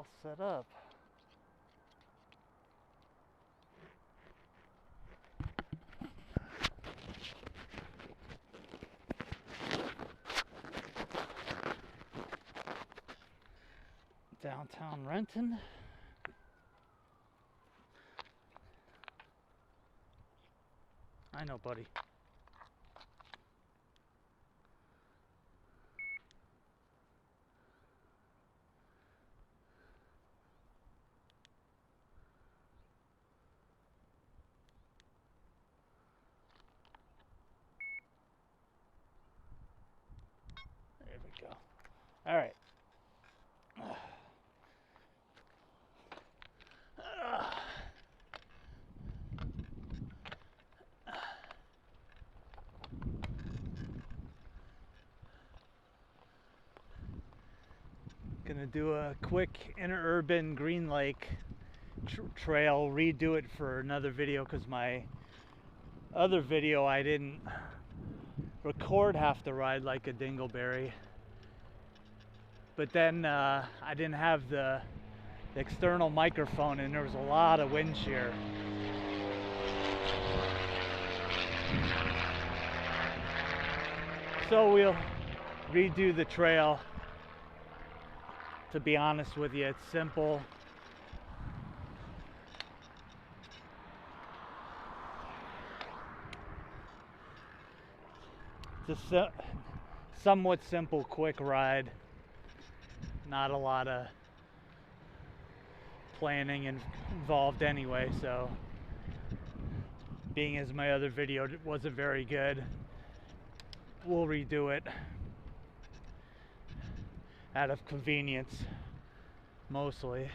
all set up. Downtown Renton. I know, buddy. There we go. All right. Gonna do a quick Interurban Green Lake trail, redo it for another video because my other video I didn't record half the ride like a dingleberry, but then I didn't have the external microphone and there was a lot of wind shear. So we'll redo the trail. To be honest with you, it's simple. It's a somewhat simple, quick ride. Not a lot of planning involved anyway, so being as my other video wasn't very good, we'll redo it out of convenience, mostly.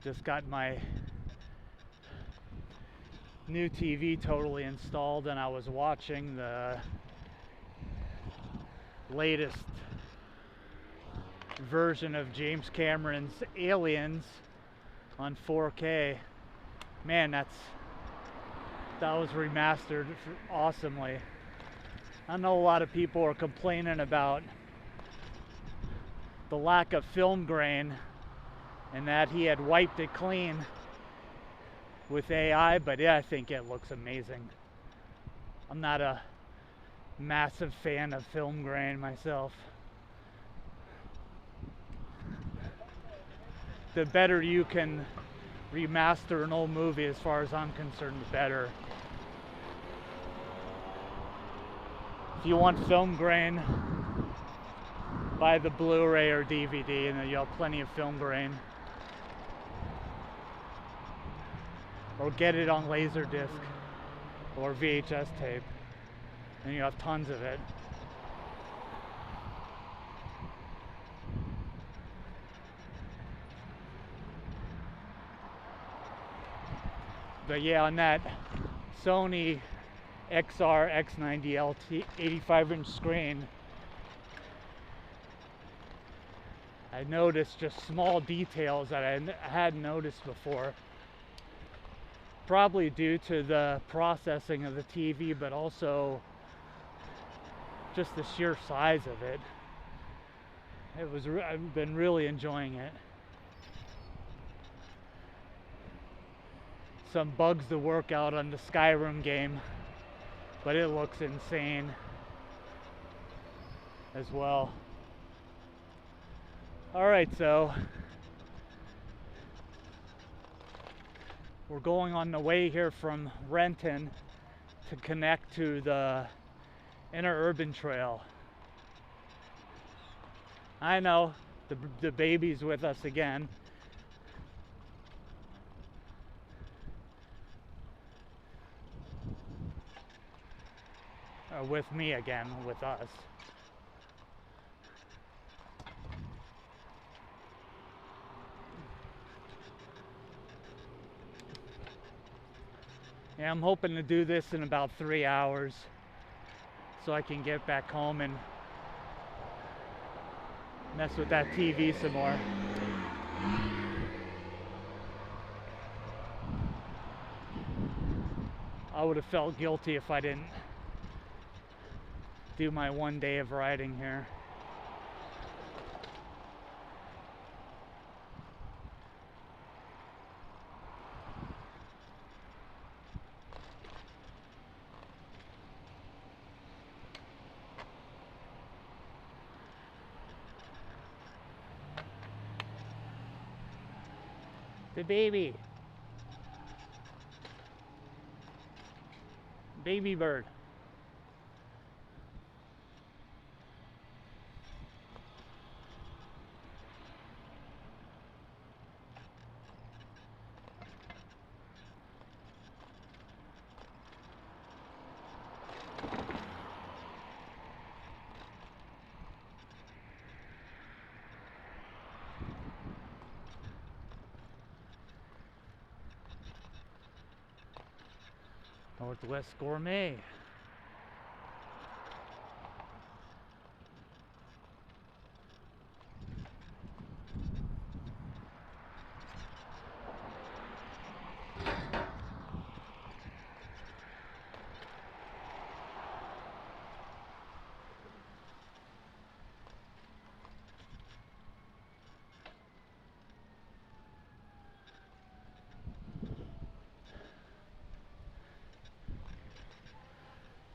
Just got my new TV totally installed and I was watching the latest version of James Cameron's Aliens on 4K. Man, that was remastered awesomely. I know a lot of people are complaining about the lack of film grain and that he had wiped it clean with AI, but yeah, I think it looks amazing. I'm not a massive fan of film grain myself. The better you can remaster an old movie, as far as I'm concerned, the better. If you want film grain, buy the Blu-ray or DVD and then you'll have plenty of film grain. Or get it on Laserdisc or VHS tape and you have tons of it. But yeah, on that Sony XR X90 LT 85-inch screen, I noticed just small details that I hadn't noticed before. Probably due to the processing of the TV, but also just the sheer size of it. I've been really enjoying it. Some bugs to work out on the Skyrim game, but it looks insane as well. Alright, so we're going on the way here from Renton to connect to the Interurban Trail. I know, the baby's with us again. With me again, with us. Yeah, I'm hoping to do this in about 3 hours so I can get back home and mess with that TV some more. I would have felt guilty if I didn't do my 1 day of riding here. The baby. Baby bird. Northwest Gourmet.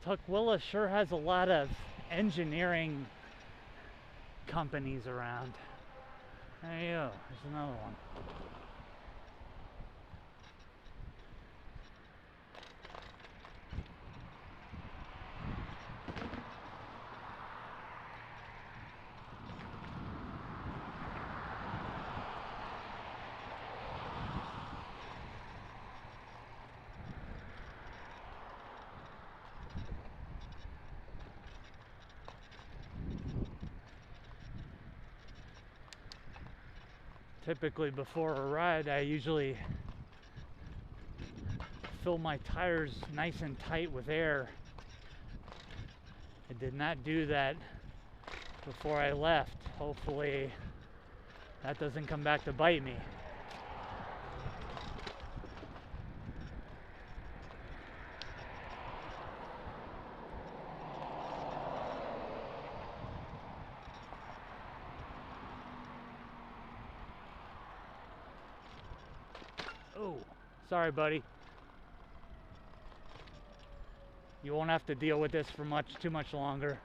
Tukwila sure has a lot of engineering companies around. There you go. There's another one. Typically before a ride, I usually fill my tires nice and tight with air. I did not do that before I left. Hopefully that doesn't come back to bite me. Oh, sorry, buddy. You won't have to deal with this for too much longer.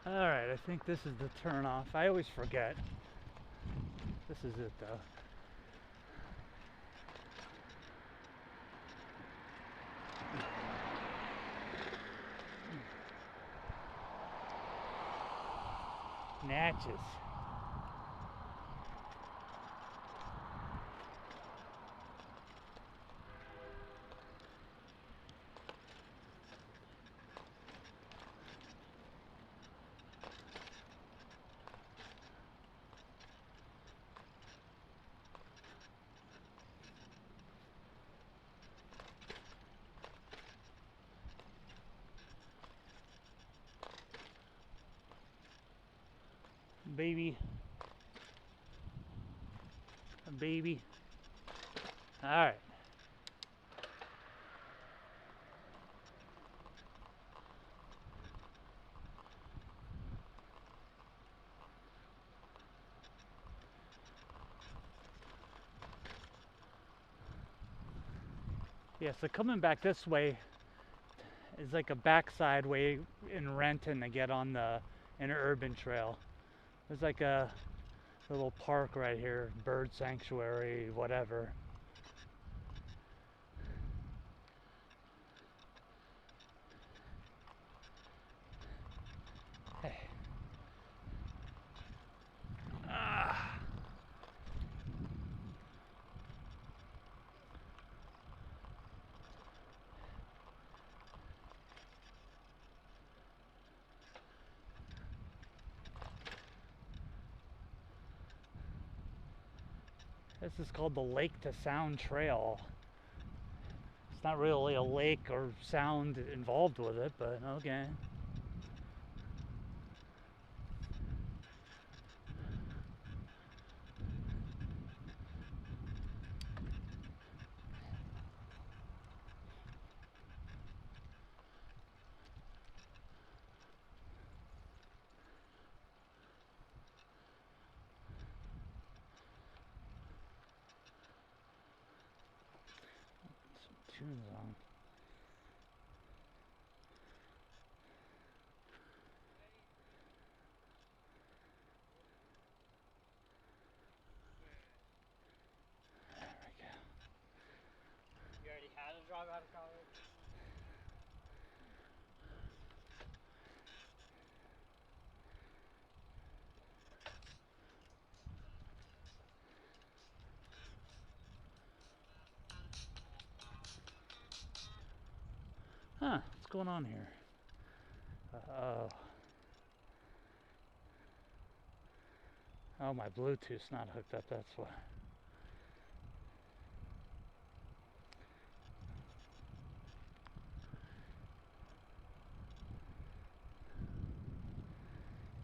Alright, I think this is the turn off. I always forget. This is it though. Natchez. Baby. A baby. Alright. Yeah, so coming back this way is like a backside way in Renton to get on the Interurban Trail. There's like a little park right here, bird sanctuary, whatever. Hey. Ah. This is called the Lake to Sound Trail. It's not really a lake or sound involved with it, but okay. tunes on. There we go. You already had a drop out of college? Huh, what's going on here? Uh-oh. Oh, my Bluetooth's not hooked up, that's why.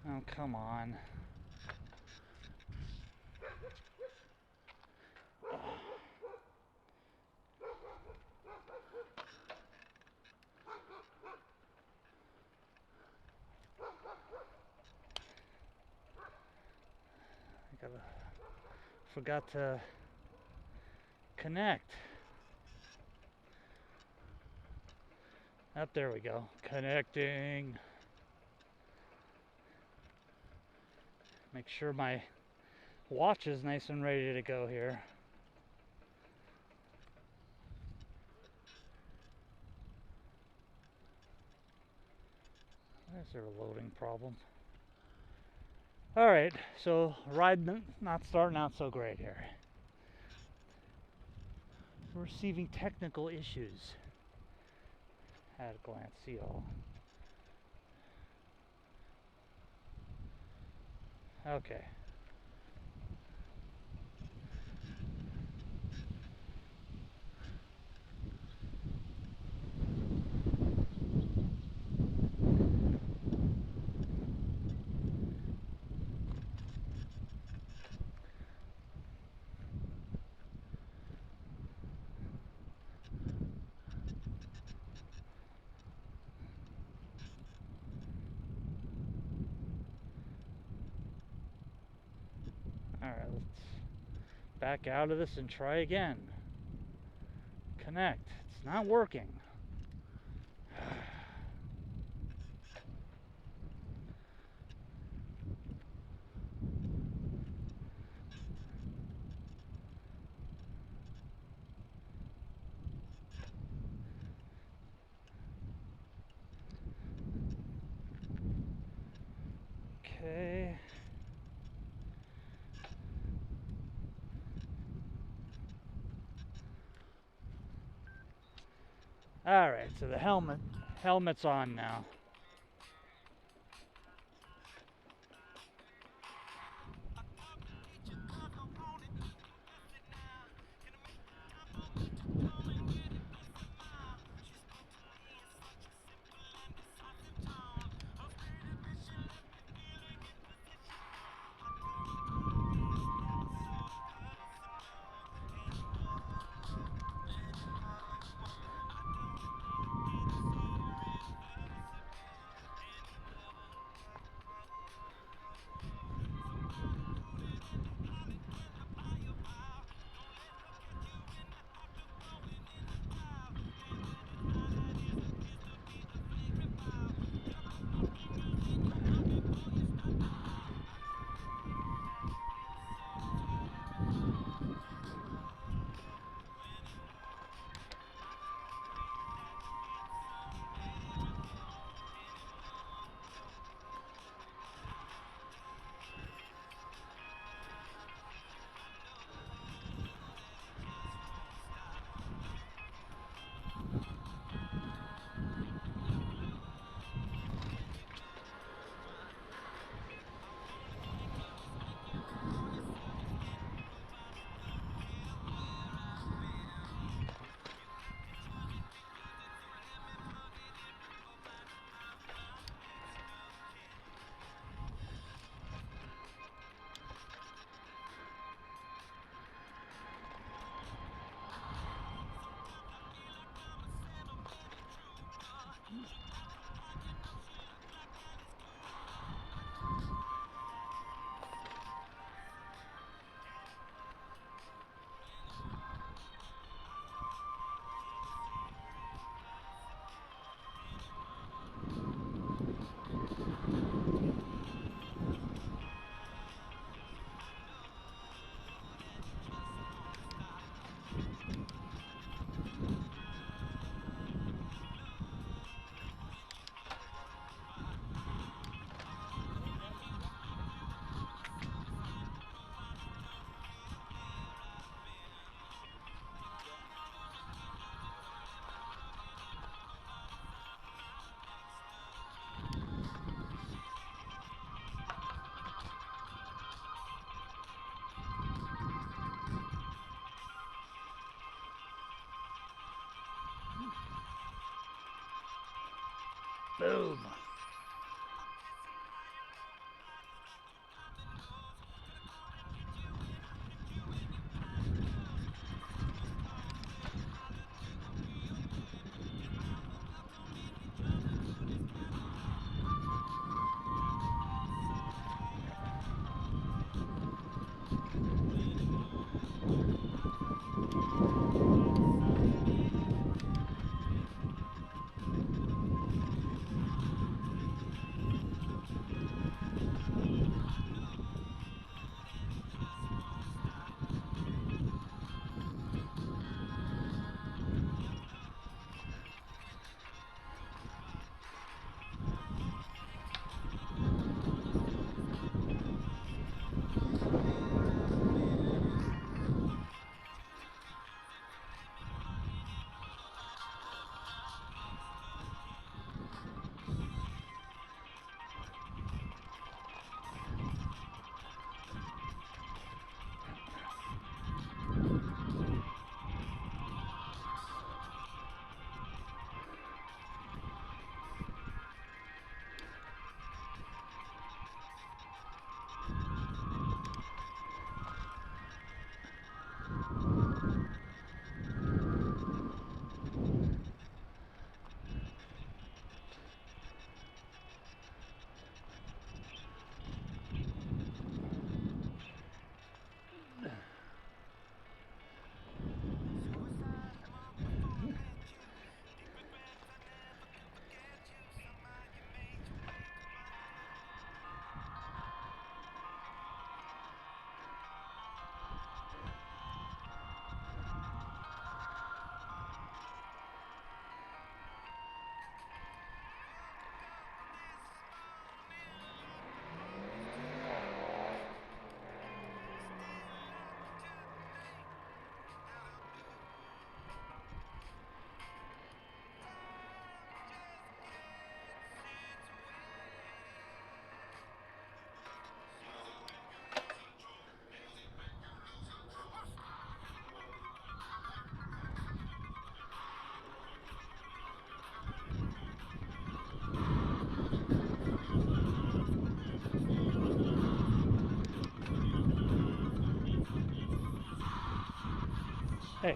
Oh, come on. Forgot to connect. Up, there we go. Connecting. Make sure my watch is nice and ready to go here. Is there a loading problem? Alright, so ride not starting out so great here. We're receiving technical issues. At a glance, see all. Okay. Alright, let's back out of this and try again. Connect. It's not working. Okay. Alright, so the helmet's on now. Boom. Hey.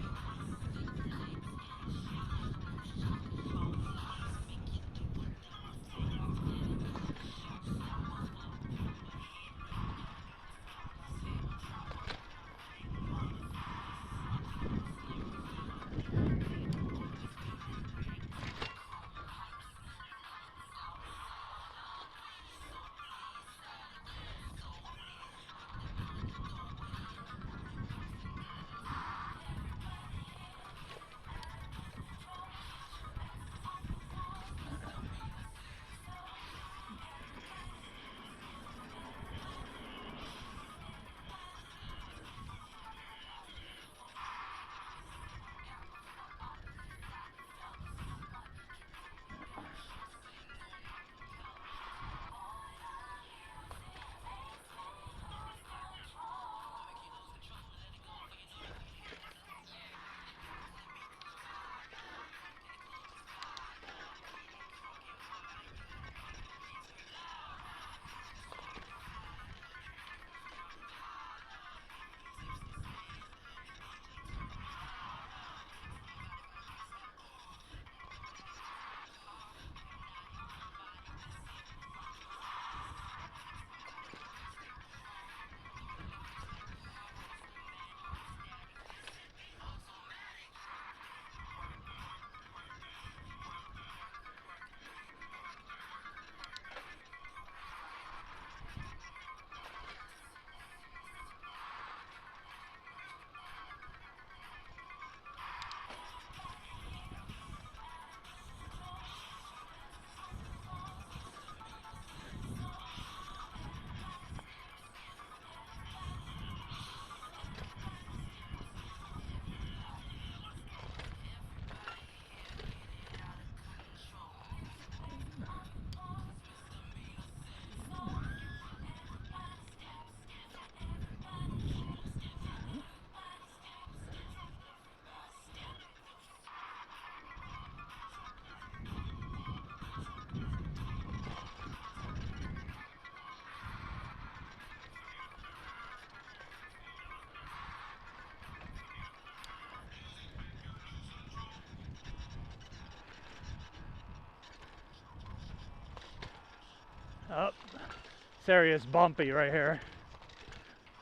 area is bumpy right here.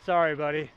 Sorry, buddy.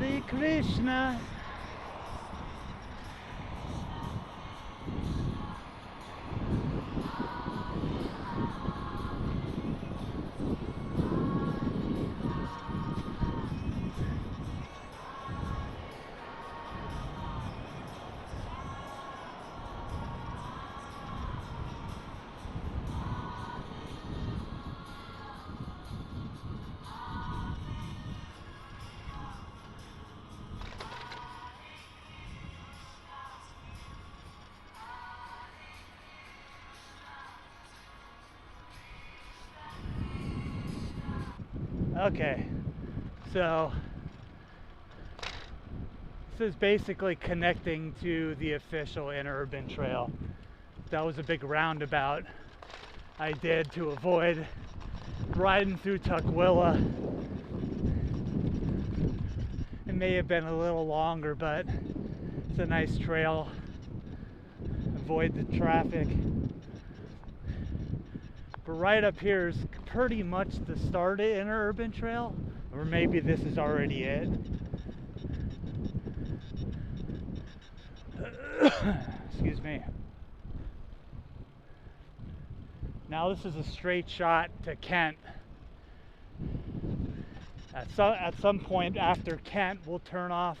Hare Krishna. Okay, so this is basically connecting to the official Interurban Trail. That was a big roundabout I did to avoid riding through Tukwila. It may have been a little longer, but it's a nice trail. Avoid the traffic. But right up here is pretty much the start of Interurban Trail, or maybe this is already it. Excuse me. Now this is a straight shot to Kent. At some point after Kent, we'll turn off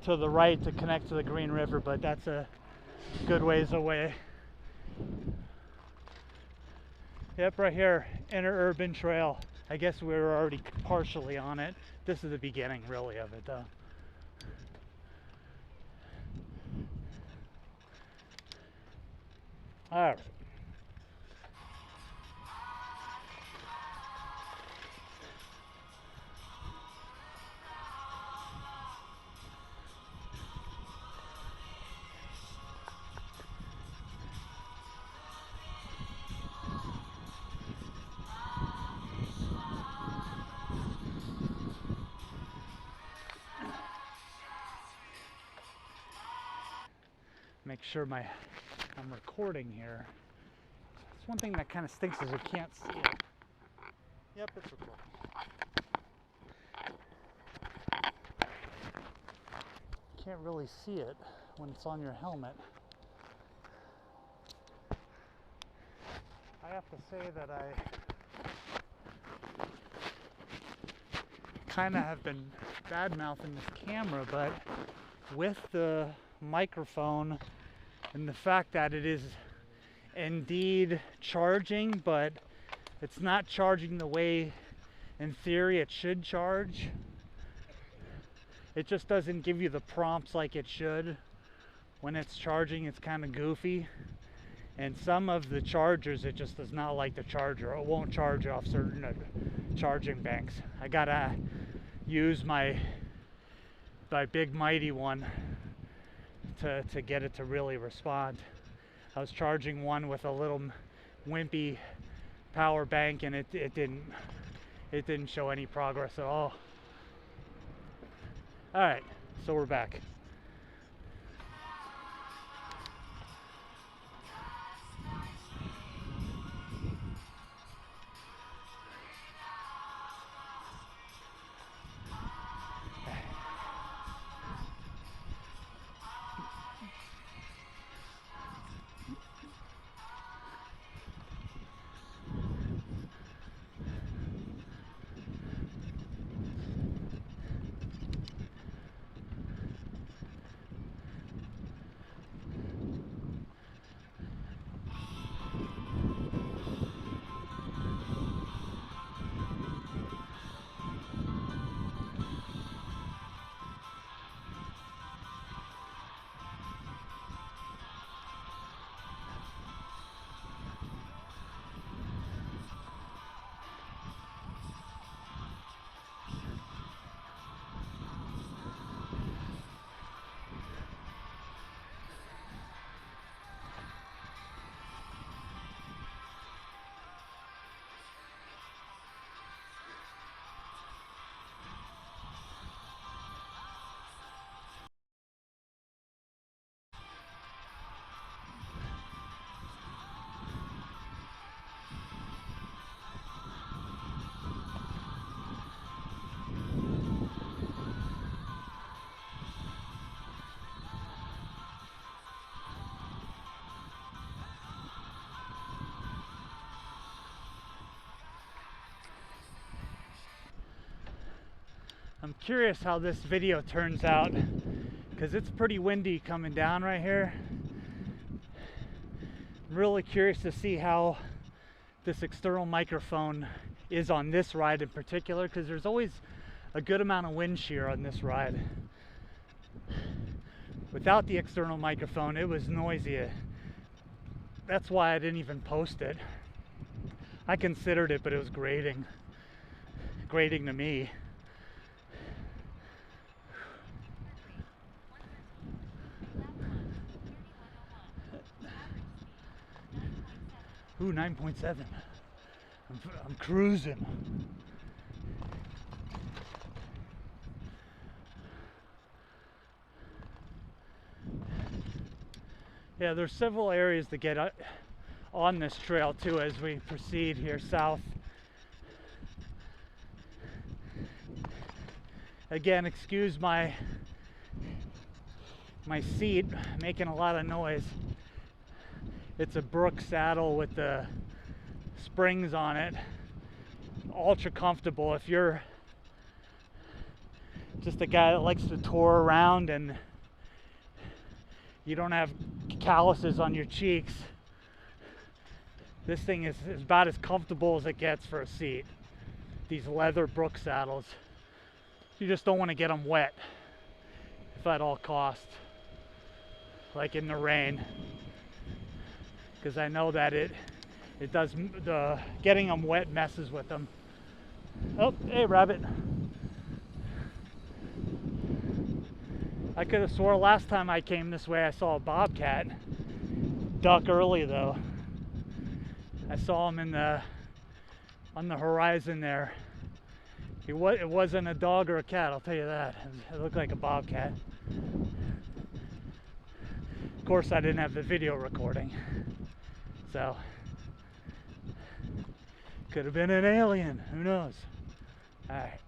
to the right to connect to the Green River, but that's a good ways away. Yep, right here, Interurban Trail. I guess we were already partially on it. This is the beginning, really, of it, though. All right. Make sure I'm recording here. That's one thing that kind of stinks is you can't see it. Yep, it's recording. Can't really see it when it's on your helmet. I have to say that I kind of have been bad-mouthing this camera, but with the microphone and the fact that it is indeed charging, but it's not charging the way in theory it should charge. It just doesn't give you the prompts like it should. When it's charging, it's kind of goofy. And some of the chargers, it just does not like the charger. It won't charge off certain charging banks. I gotta use my big mighty one to get it to really respond. I was charging one with a little wimpy power bank, and it didn't show any progress at all. All right, so we're back. I'm curious how this video turns out because it's pretty windy coming down right here. I'm really curious to see how this external microphone is on this ride in particular, because there's always a good amount of wind shear on this ride. Without the external microphone, it was noisy. That's why I didn't even post it. I considered it, but it was grating to me. Ooh, 9.7. I'm cruising. Yeah, there's several areas to get on this trail too as we proceed here south. Again, excuse my seat making a lot of noise. It's a Brook saddle with the springs on it. Ultra comfortable if you're just a guy that likes to tour around and you don't have calluses on your cheeks. This thing is about as comfortable as it gets for a seat. These leather Brook saddles. You just don't want to get them wet if at all costs, like in the rain. because I know that it does, the getting them wet messes with them. Oh, hey rabbit. I could have swore last time I came this way I saw a bobcat. Duck early though. I saw him on the horizon there. It wasn't a dog or a cat, I'll tell you that. It looked like a bobcat. Of course, I didn't have the video recording, so could have been an alien. Who knows? All right.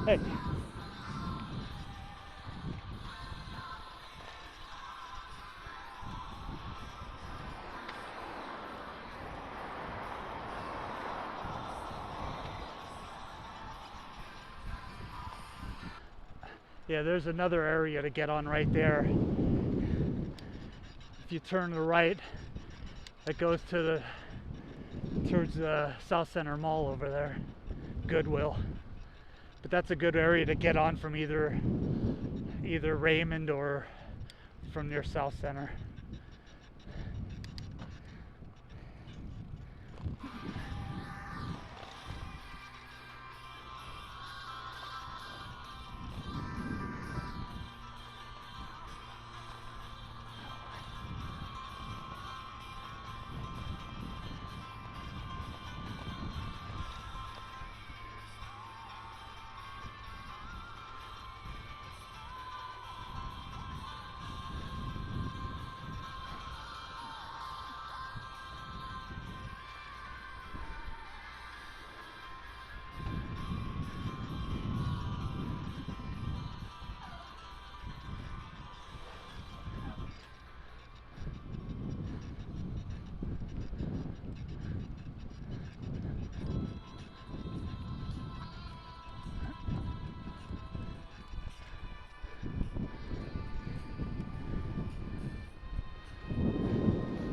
Hey. Yeah, there's another area to get on right there. If you turn to the right, it goes to towards the South Center Mall over there, Goodwill. But that's a good area to get on from either Raymond or from near South Center.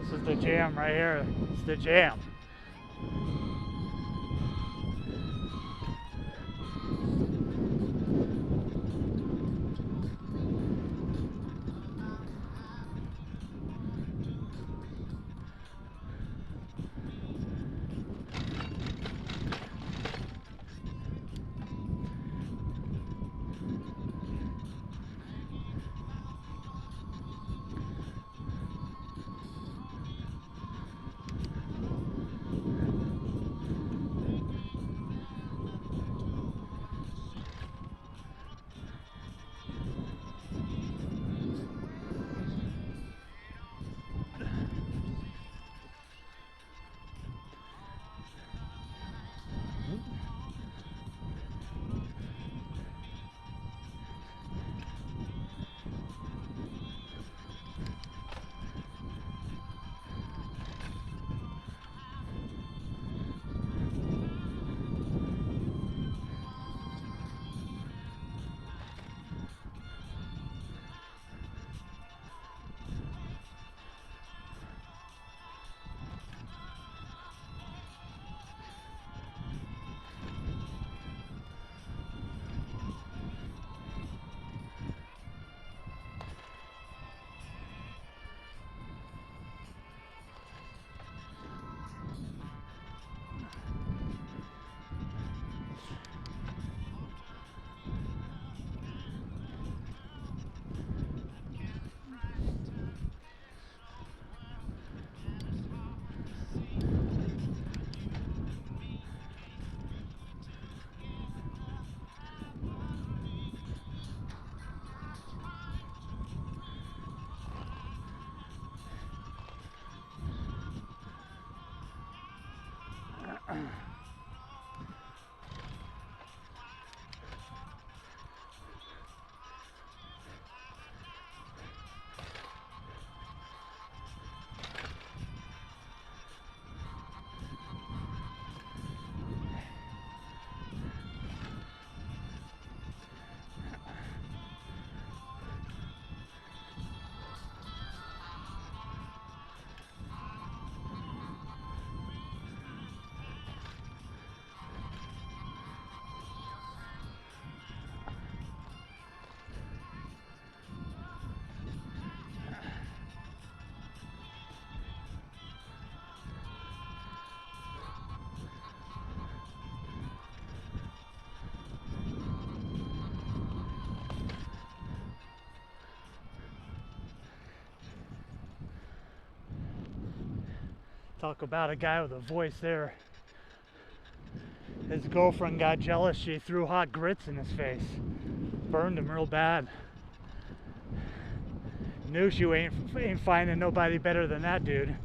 This is the jam right here. It's the jam. Talk about a guy with a voice there. His girlfriend got jealous. She threw hot grits in his face. Burned him real bad. Knew she ain't finding nobody better than that dude.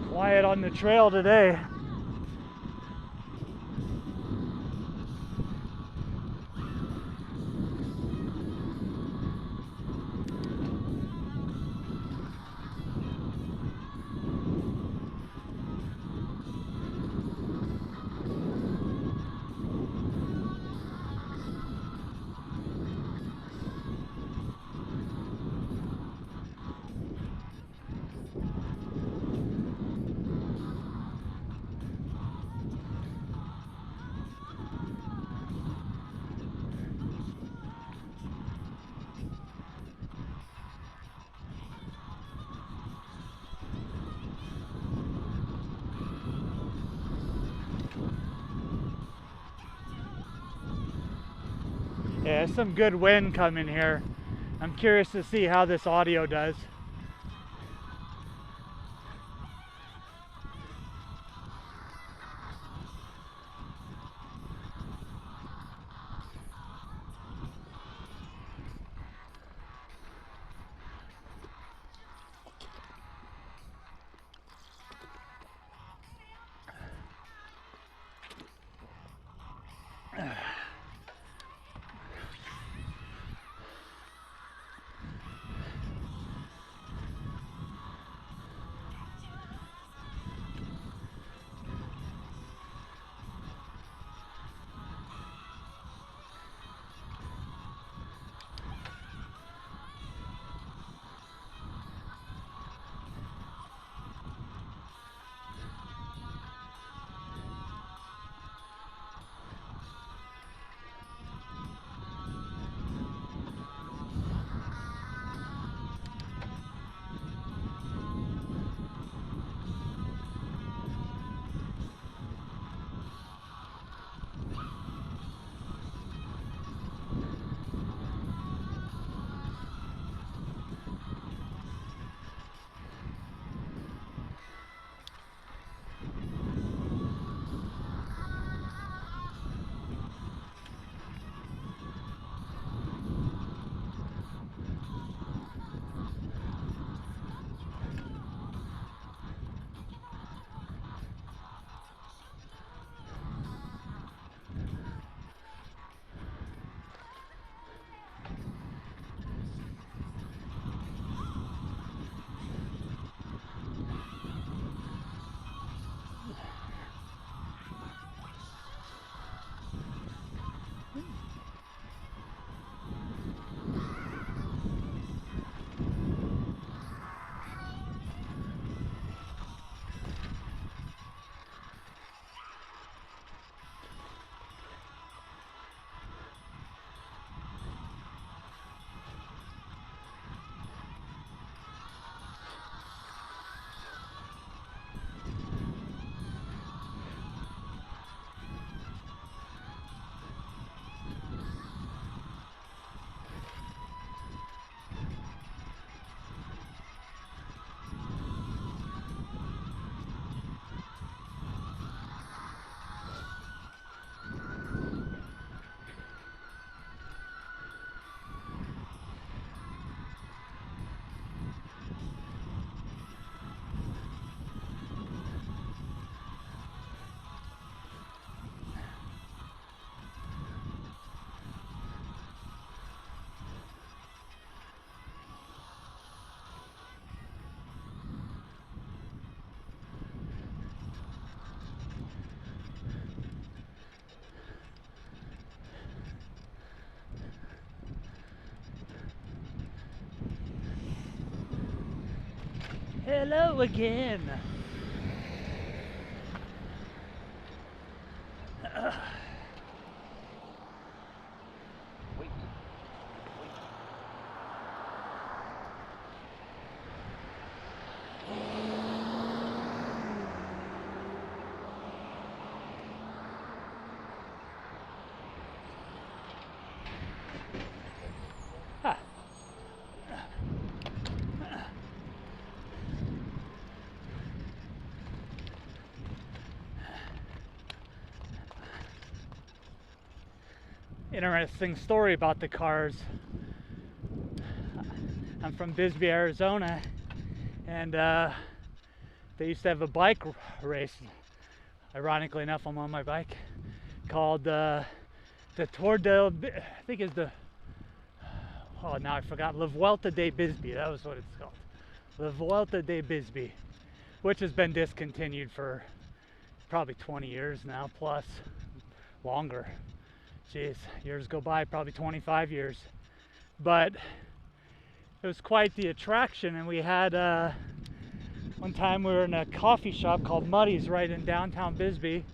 Quiet on the trail today. Yeah, there's some good wind coming here. I'm curious to see how this audio does. Hello again. Wait. Ah. Interesting story about the cars. I'm from Bisbee, Arizona, and they used to have a bike race. Ironically enough, I'm on my bike, called the Tour de, I think is the, oh now I forgot, La Vuelta de Bisbee, that was what it's called. La Vuelta de Bisbee, which has been discontinued for probably 20 years now, plus longer. Jeez, years go by, probably 25 years. But it was quite the attraction, and we had, one time we were in a coffee shop called Muddy's right in downtown Bisbee,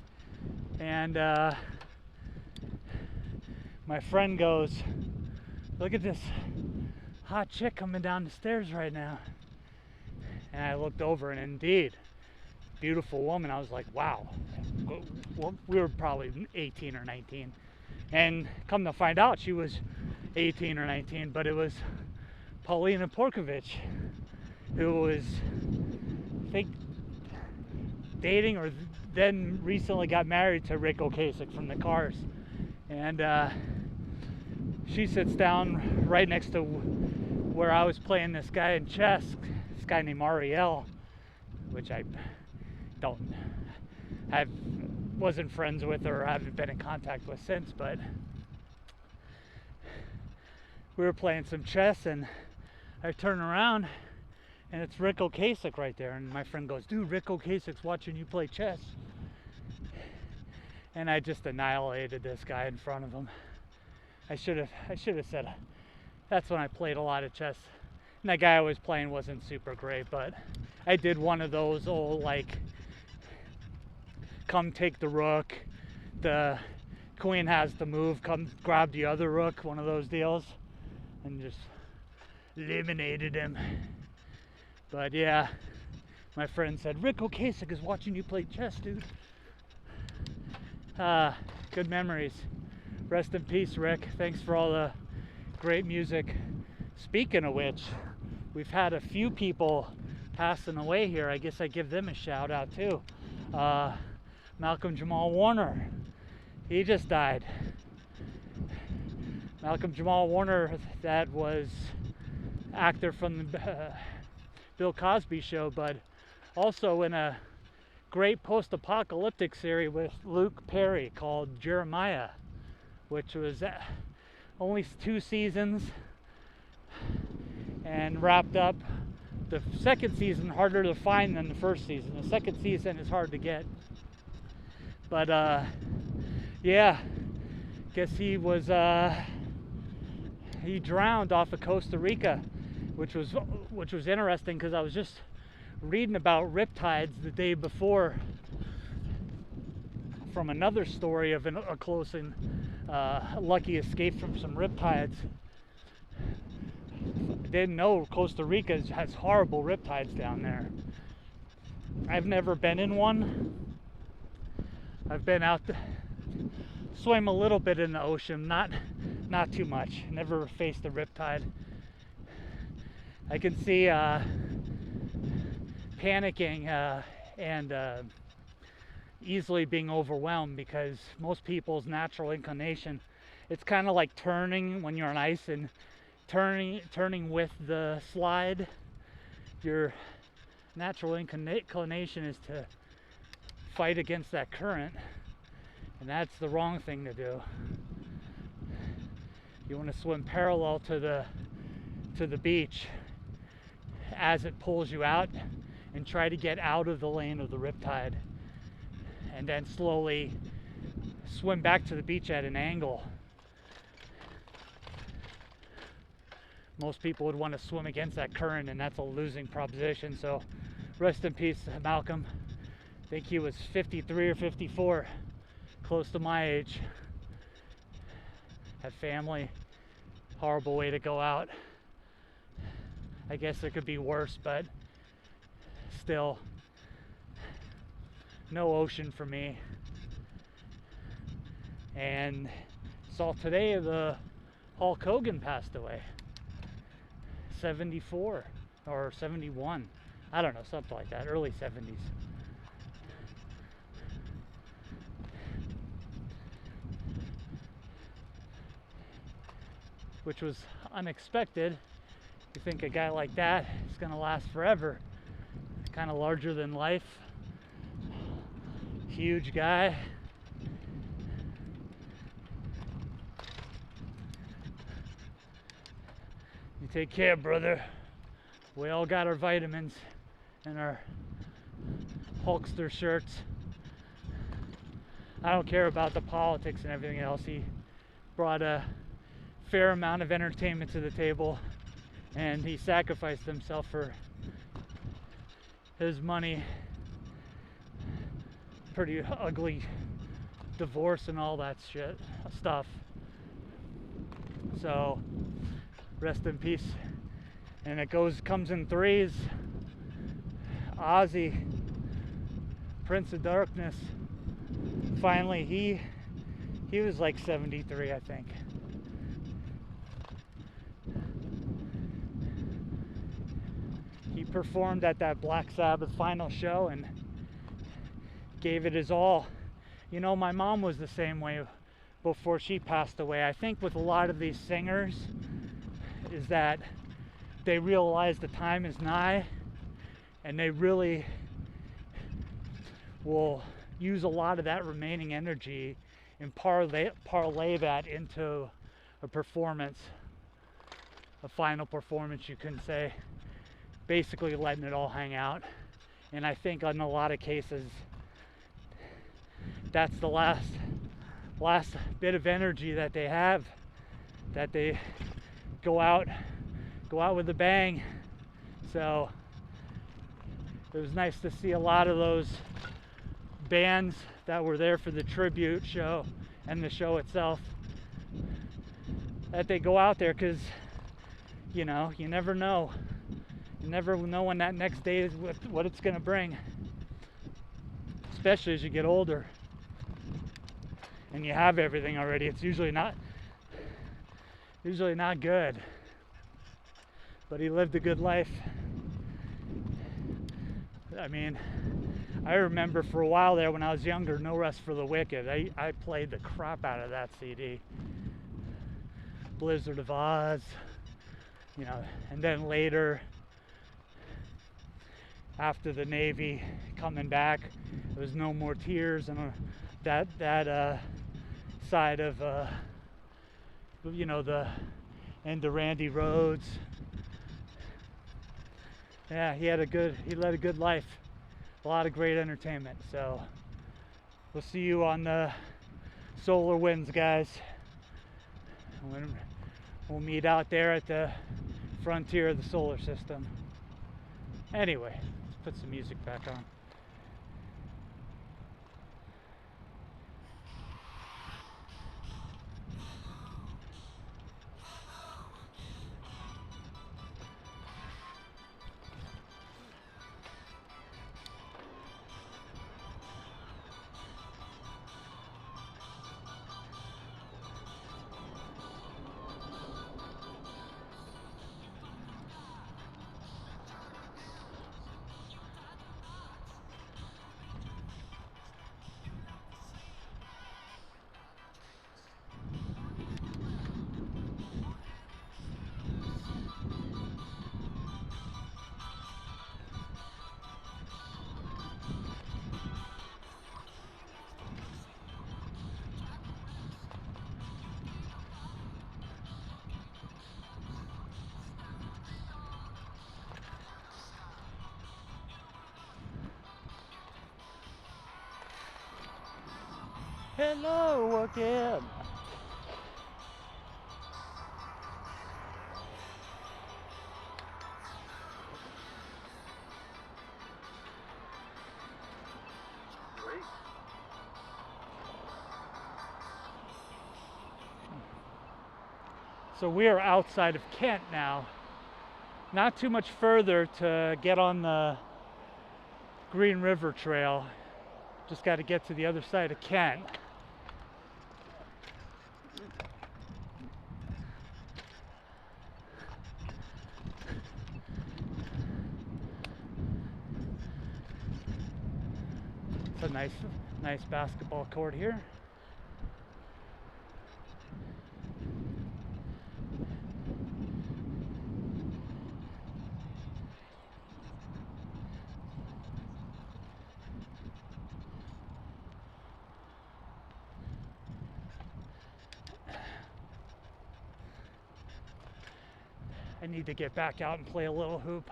and my friend goes, "Look at this hot chick coming down the stairs right now." And I looked over, and indeed, beautiful woman. I was like, wow. We were probably 18 or 19. And come to find out, she was 18 or 19, but it was Paulina Porkovich, who was, I think, dating or then recently got married to Rick Ocasek from the Cars. And she sits down right next to where I was playing this guy in chess, this guy named Ariel, which I wasn't friends with or haven't been in contact with since, but we were playing some chess, and I turn around and it's Rick Ocasek right there, and my friend goes, "Dude, Rick Ocasek's watching you play chess." And I just annihilated this guy in front of him. I should have said, that's when I played a lot of chess. And that guy I was playing wasn't super great, but I did one of those old, like, come take the rook, the queen has to move, come grab the other rook, one of those deals, and just eliminated him. But yeah, my friend said, "Rick Ocasek is watching you play chess, dude." Good memories. Rest in peace, Rick. Thanks for all the great music. Speaking of which, we've had a few people passing away here. I guess I give them a shout out too. Malcolm Jamal Warner, he just died. Malcolm Jamal Warner, that was actor from the Bill Cosby show, but also in a great post-apocalyptic series with Luke Perry called Jeremiah, which was only 2 seasons and wrapped up. The second season harder to find than the first season. The second season is hard to get. But yeah, guess he was he drowned off of Costa Rica, which was interesting because I was just reading about riptides the day before from another story of a close and lucky escape from some riptides. I didn't know Costa Rica has horrible riptides down there. I've never been in one. I've been out to swim a little bit in the ocean, not too much. Never faced a riptide. I can see panicking and easily being overwhelmed, because most people's natural inclination, it's kind of like turning when you're on ice and turning with the slide. Your natural inclination is to fight against that current, and that's the wrong thing to do. You want to swim parallel to the beach as it pulls you out, and try to get out of the lane of the riptide, and then slowly swim back to the beach at an angle. most people would want to swim against that current, and that's a losing proposition. So rest in peace, Malcolm. I think he was 53 or 54, close to my age. Had family. Horrible way to go out. I guess it could be worse, but still, no ocean for me. And saw today the Hulk Hogan passed away. 74 or 71. I don't know, something like that, early 70s. Which was unexpected. You think a guy like that is going to last forever. Kind of larger than life. Huge guy. You take care, brother. We all got our vitamins and our Hulkster shirts. I don't care about the politics and everything else. He brought a fair amount of entertainment to the table, and he sacrificed himself for his money. Pretty ugly divorce and all that stuff. So rest in peace. And it comes in threes. Ozzy, Prince of Darkness. Finally, he was like 73, I think. He performed at that Black Sabbath final show and gave it his all. You know, my mom was the same way before she passed away. I think with a lot of these singers is that they realize the time is nigh, and they really will use a lot of that remaining energy and parlay that into a performance, a final performance, you can say, basically letting it all hang out. And I think in a lot of cases that's the last bit of energy that they have, that they go out with a bang. So it was nice to see a lot of those bands that were there for the tribute show and the show itself, that they go out there, because you know, you never know when that next day is what it's going to bring, especially as you get older and you have everything already. It's usually not good. But he lived a good life. I mean, I remember for a while there when I was younger, No Rest for the Wicked. I played the crap out of that CD. Blizzard of Oz, you know, and then later, after the Navy coming back, there was No More Tears, and that side of you know, the end of Randy Rhoads. Yeah, he led a good life, a lot of great entertainment. So we'll see you on the solar winds, guys. We'll meet out there at the frontier of the solar system. Anyway, let's put some music back on. Hello again. So we are outside of Kent now. Not too much further to get on the Green River Trail. Just got to get to the other side of Kent. It's a nice basketball court here. I need to get back out and play a little hoop.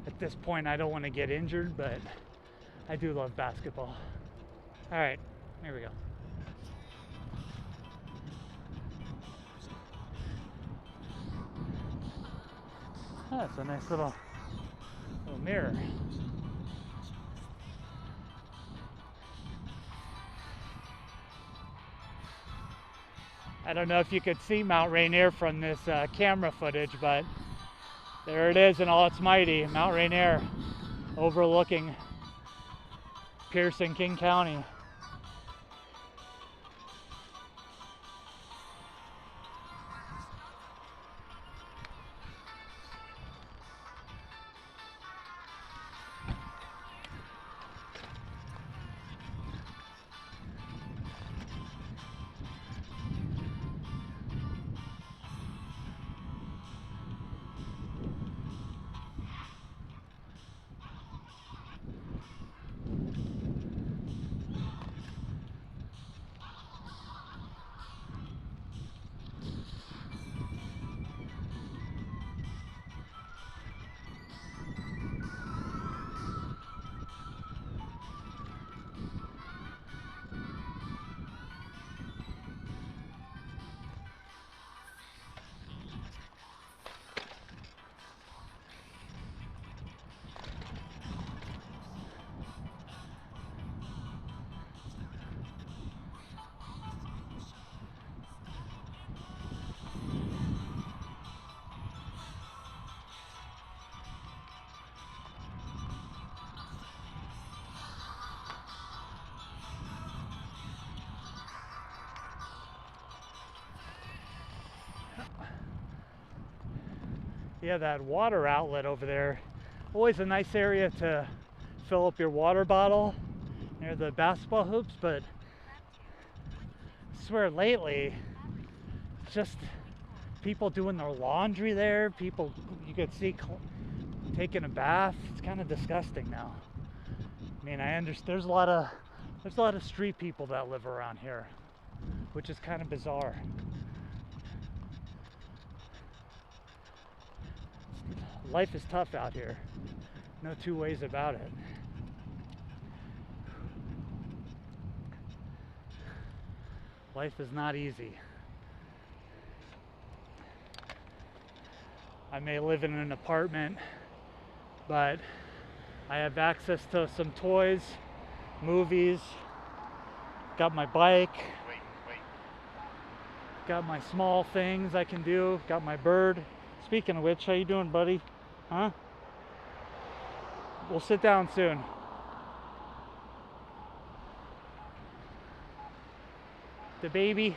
At this point, I don't want to get injured, but I do love basketball. All right, here we go. Oh, that's a nice little mirror. I don't know if you could see Mount Rainier from this camera footage, but there it is in all its mighty, Mount Rainier, overlooking Pierce and King County. Yeah, that water outlet over there, always a nice area to fill up your water bottle near the basketball hoops, but I swear lately, it's just people doing their laundry there, people you could see taking a bath. It's kind of disgusting now. I mean, I understand there's a lot of street people that live around here, which is kind of bizarre. Life is tough out here. No two ways about it. Life is not easy. I may live in an apartment, but I have access to some toys, movies, got my bike, got my small things I can do, got my bird. Speaking of which, how you doing, buddy? Huh? We'll sit down soon. The baby.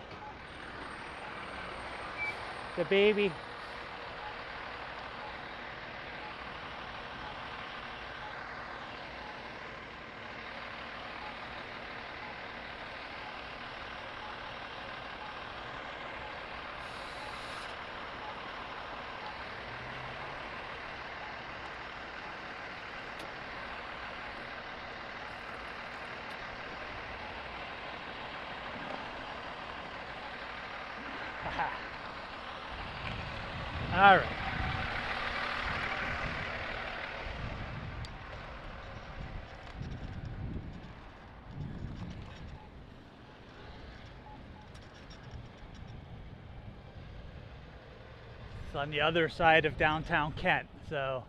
The baby. All right. It's on the other side of downtown Kent, so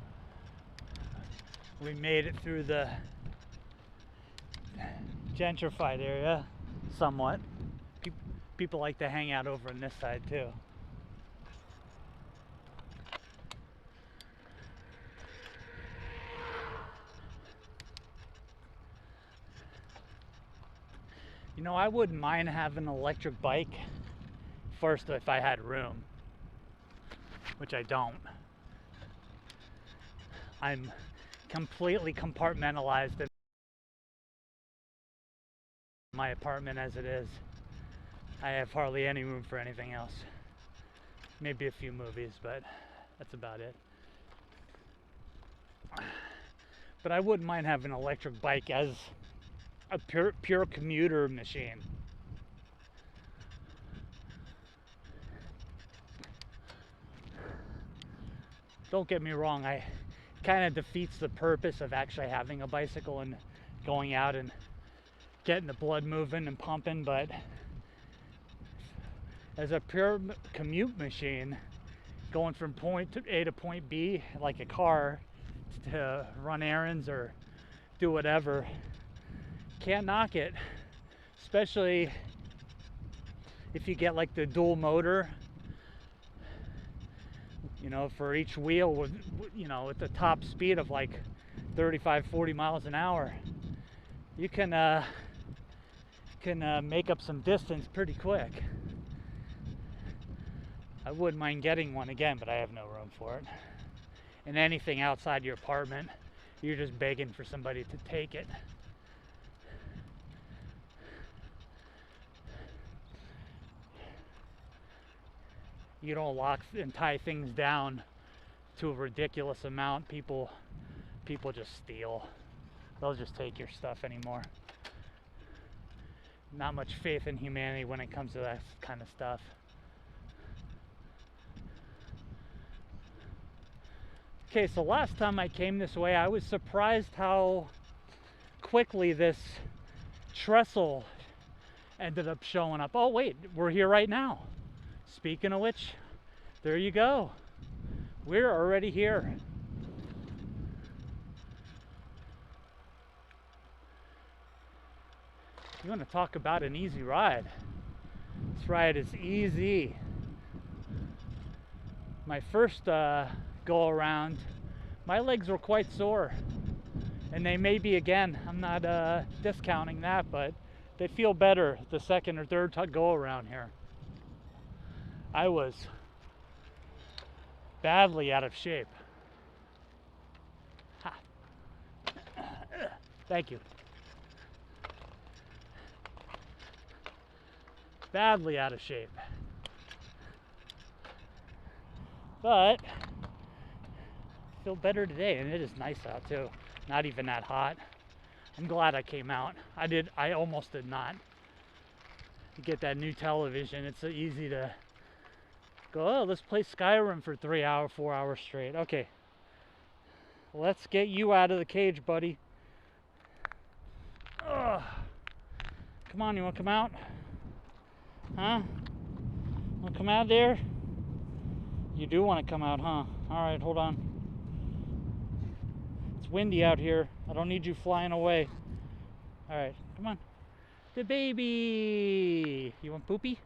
we made it through the gentrified area. somewhat. People like to hang out over on this side too. You know, I wouldn't mind having an electric bike first if I had room, which I don't. I'm completely compartmentalized in my apartment as it is. I have hardly any room for anything else. Maybe a few movies, but that's about it. But I wouldn't mind having an electric bike as a pure commuter machine. Don't get me wrong, I kind of defeats the purpose of actually having a bicycle and going out and getting the blood moving and pumping, but as a pure commute machine, going from point A to point B like a car to run errands or do whatever, can't knock it. Especially if you get like the dual motor, you know, for each wheel with, you know, at the top speed of like 35-40 miles an hour, you can make up some distance pretty quick. I wouldn't mind getting one again, but I have no room for it. And anything outside your apartment, you're just begging for somebody to take it. You don't lock and tie things down to a ridiculous amount. People just steal. They'll just take your stuff anymore. Not much faith in humanity when it comes to that kind of stuff. Okay, so last time I came this way, I was surprised how quickly this trestle ended up showing up. Oh wait, we're here right now. Speaking of which, there you go. We're already here. You want to talk about an easy ride? This ride is easy. My first go around, my legs were quite sore, and they may be again. I'm not discounting that, but they feel better the second or third go around here. I was badly out of shape. Ha. Thank you. Badly out of shape. But I feel better today, and it is nice out too. Not even that hot. I'm glad I came out. I almost did not. You get that new television, it's so easy to go, oh, let's play Skyrim for 4 hours straight. Okay. Let's get you out of the cage, buddy. Ugh. Come on, you wanna come out? Huh? Wanna come out there? You do want to come out, huh? Alright, hold on. It's windy out here. I don't need you flying away. Alright, come on. The baby! You want poopy?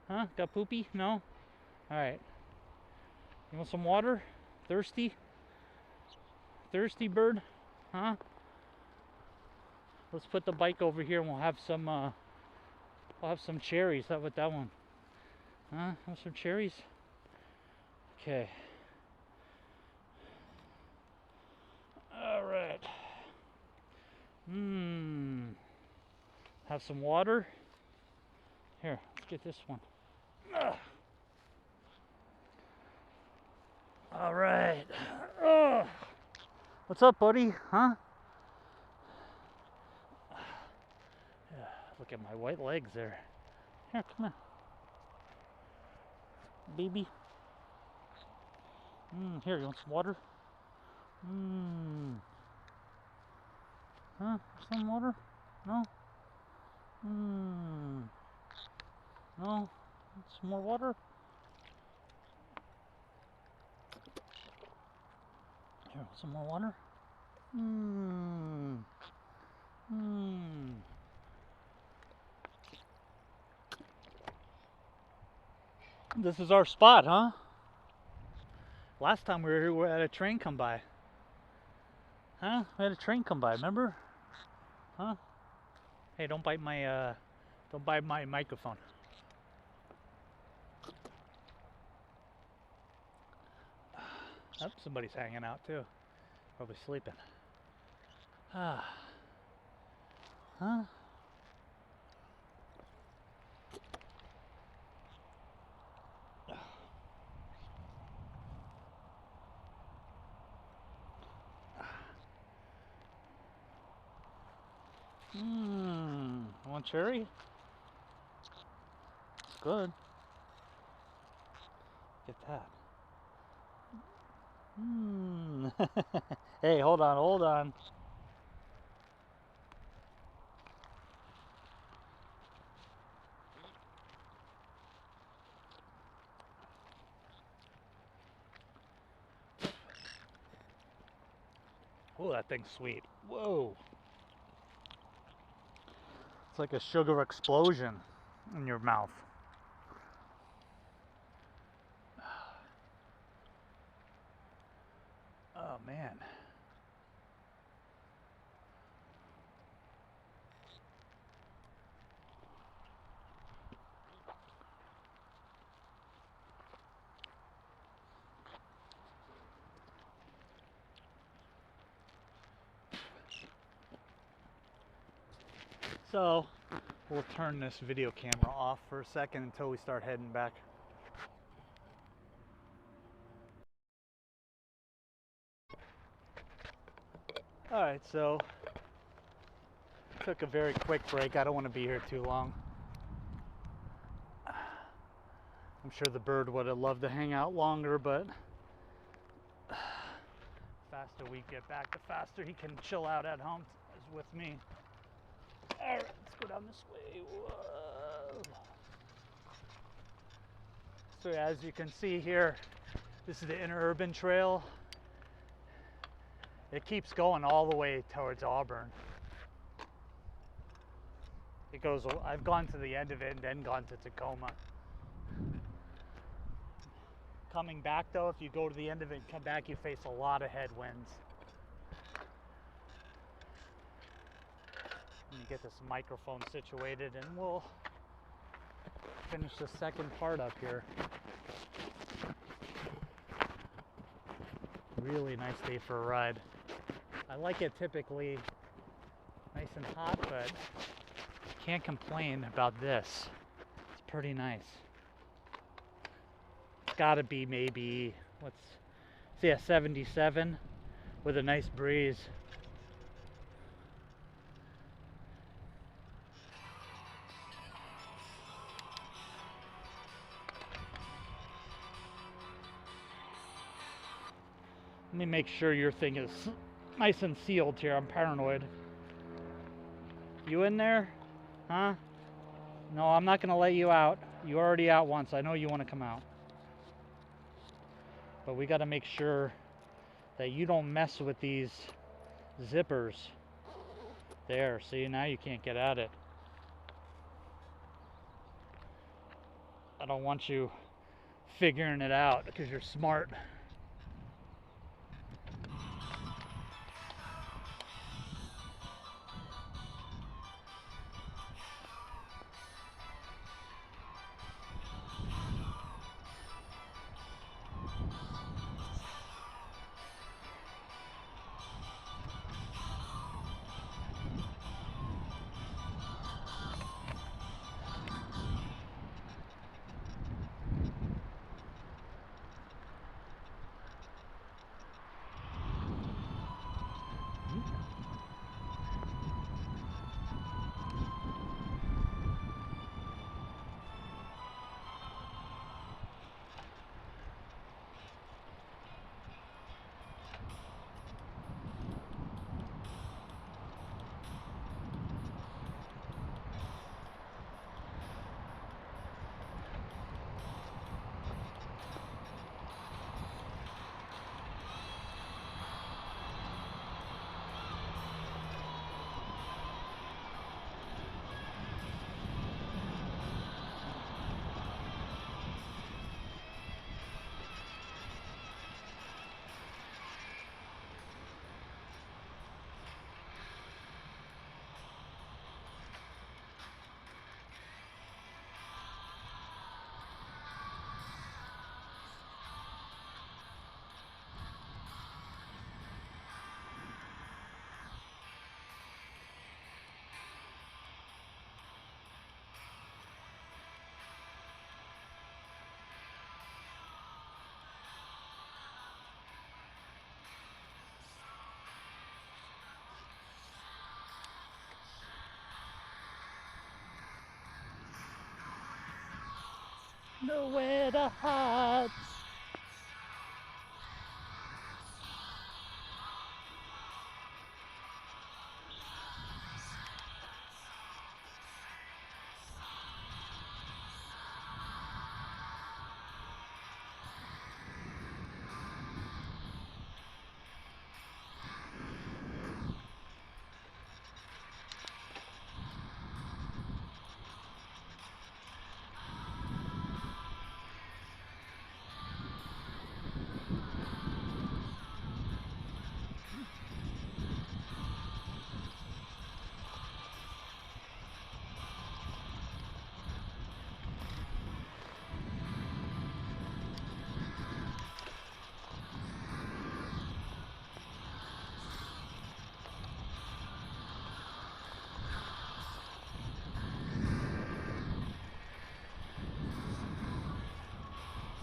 Huh? Got poopy? No? Alright. You want some water? Thirsty? Thirsty bird? Huh? Let's put the bike over here and we'll have some cherries. How about that one? Huh? Want some cherries? Okay. All right. Have some water. Here, let's get this one. All right. What's up, buddy? Huh? Look at my white legs there. Here, come on. Baby. Here, you want some water? Huh? Some water? No? No? Some more water? Here, some more water? This is our spot, huh? Last time we were here, we had a train come by. Huh? We had a train come by, remember? Huh? Hey, don't bite my microphone. Oh, somebody's hanging out too. Probably sleeping. Ah. Huh? Want cherry? It's good. Get that. Hey, hold on, hold on. Oh, that thing's sweet. Whoa. It's like a sugar explosion in your mouth. Oh, man. So, we'll turn this video camera off for a second until we start heading back. Alright, so took a very quick break. I don't want to be here too long. I'm sure the bird would have loved to hang out longer, but the faster we get back, the faster he can chill out at home is with me. Alright, let's go down this way. Whoa. So as you can see here, this is the Interurban Trail. It keeps going all the way towards Auburn. It goes, I've gone to the end of it and then gone to Tacoma. Coming back though, if you go to the end of it and come back, you face a lot of headwinds. Let me get this microphone situated and we'll finish the second part up here. Really nice day for a ride. I like it typically nice and hot, but can't complain about this. It's pretty nice. It's gotta be maybe, let's see, a 77 with a nice breeze. Let me make sure your thing is nice and sealed here. I'm paranoid. You in there? Huh? No, I'm not gonna let you out. You're already out once. I know you want to come out. But we got to make sure that you don't mess with these zippers. There, see, now you can't get at it. I don't want you figuring it out because you're smart. Nowhere to hide.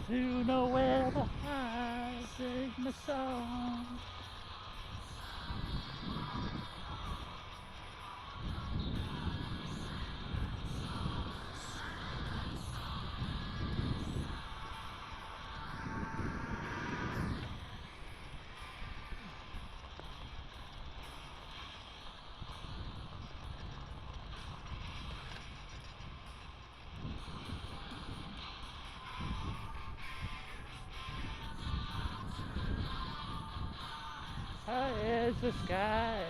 To nowhere to hide, sing my song. High as the sky.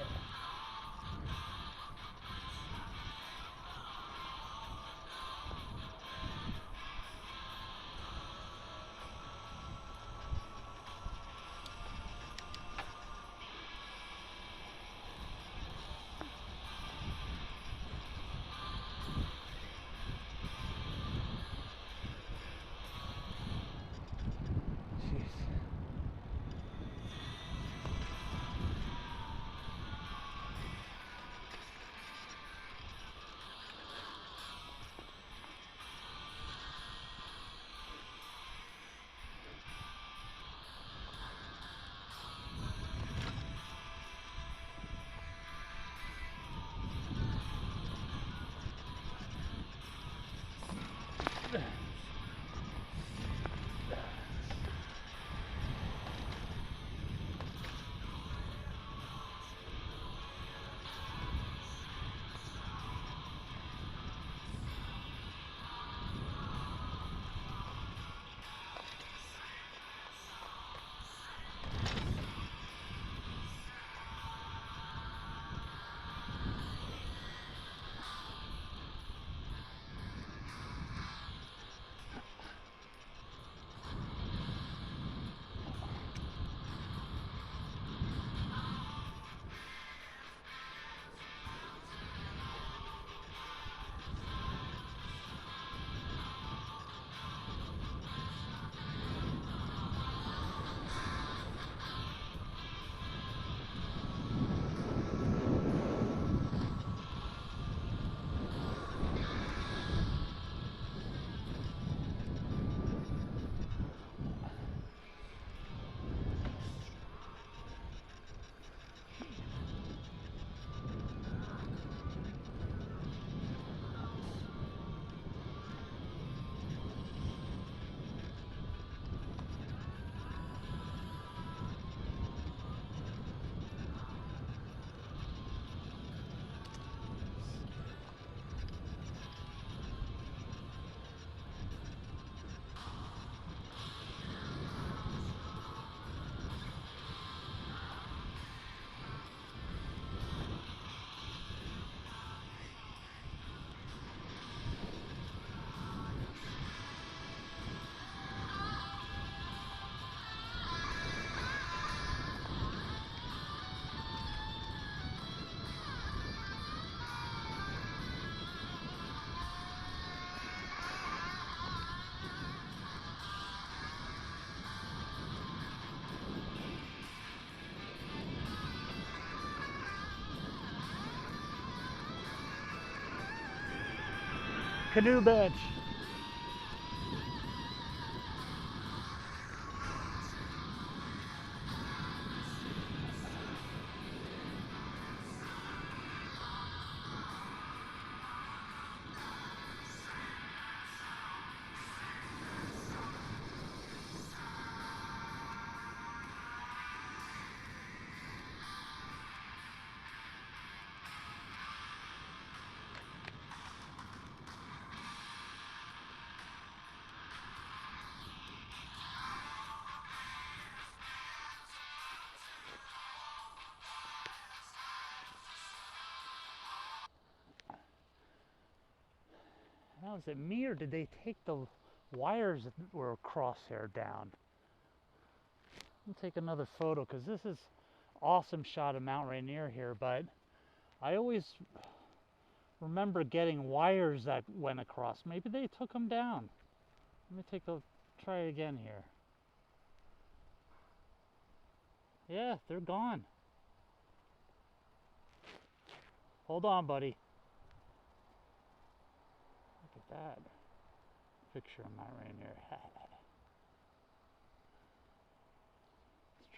Canoe bench. Now, is it me or did they take the wires that were crosshair down? I'll take another photo because this is awesome shot of Mount Rainier here, but I always remember getting wires that went across. Maybe they took them down. Let me try it again here. Yeah, they're gone. Hold on, buddy. Look at that picture of Mount Rainier. Let's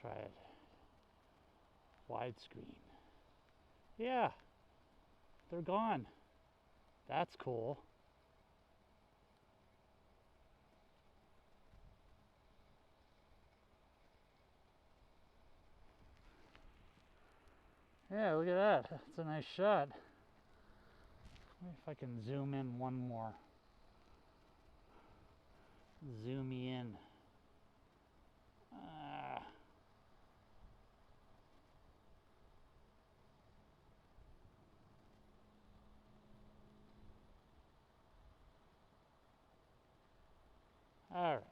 try it. Widescreen. Yeah, they're gone. That's cool. Yeah, look at that. That's a nice shot. Maybe if I can zoom in one more. Zoom me in. All right.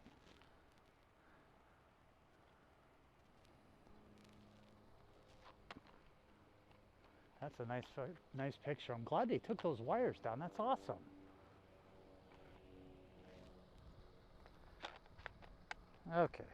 That's a nice picture. I'm glad they took those wires down. That's awesome. Okay.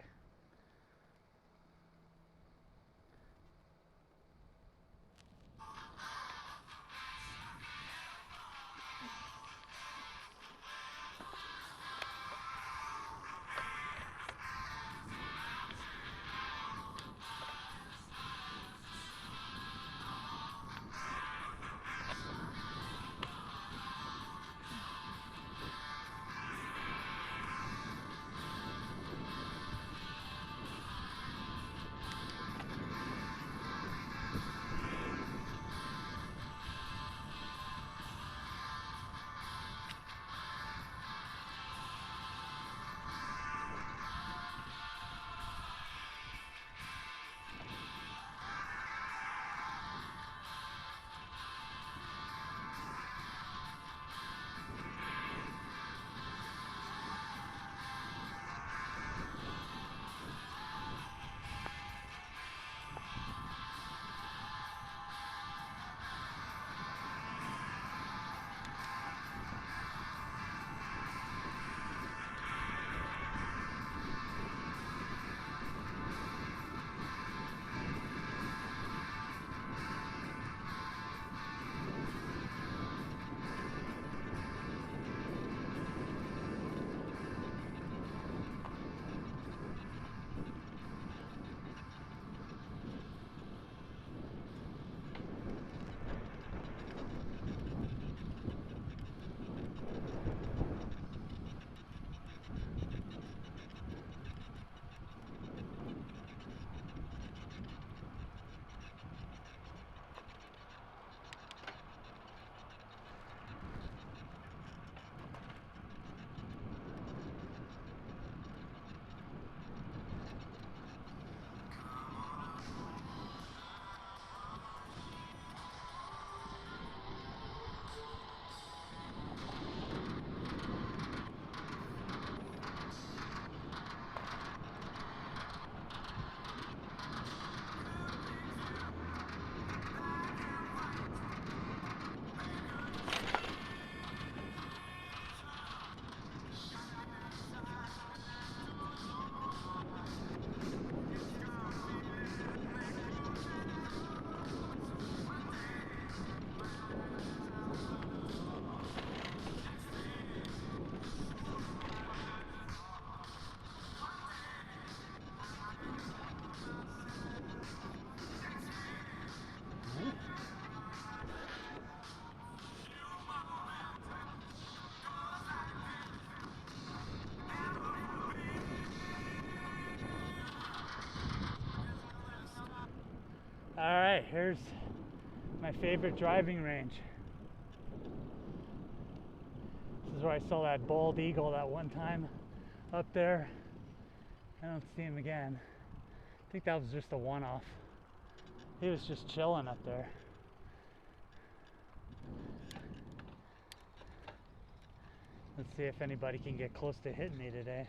All right, here's my favorite driving range. This is where I saw that bald eagle that one time up there. I don't see him again. I think that was just a one-off. He was just chilling up there. Let's see if anybody can get close to hitting me today.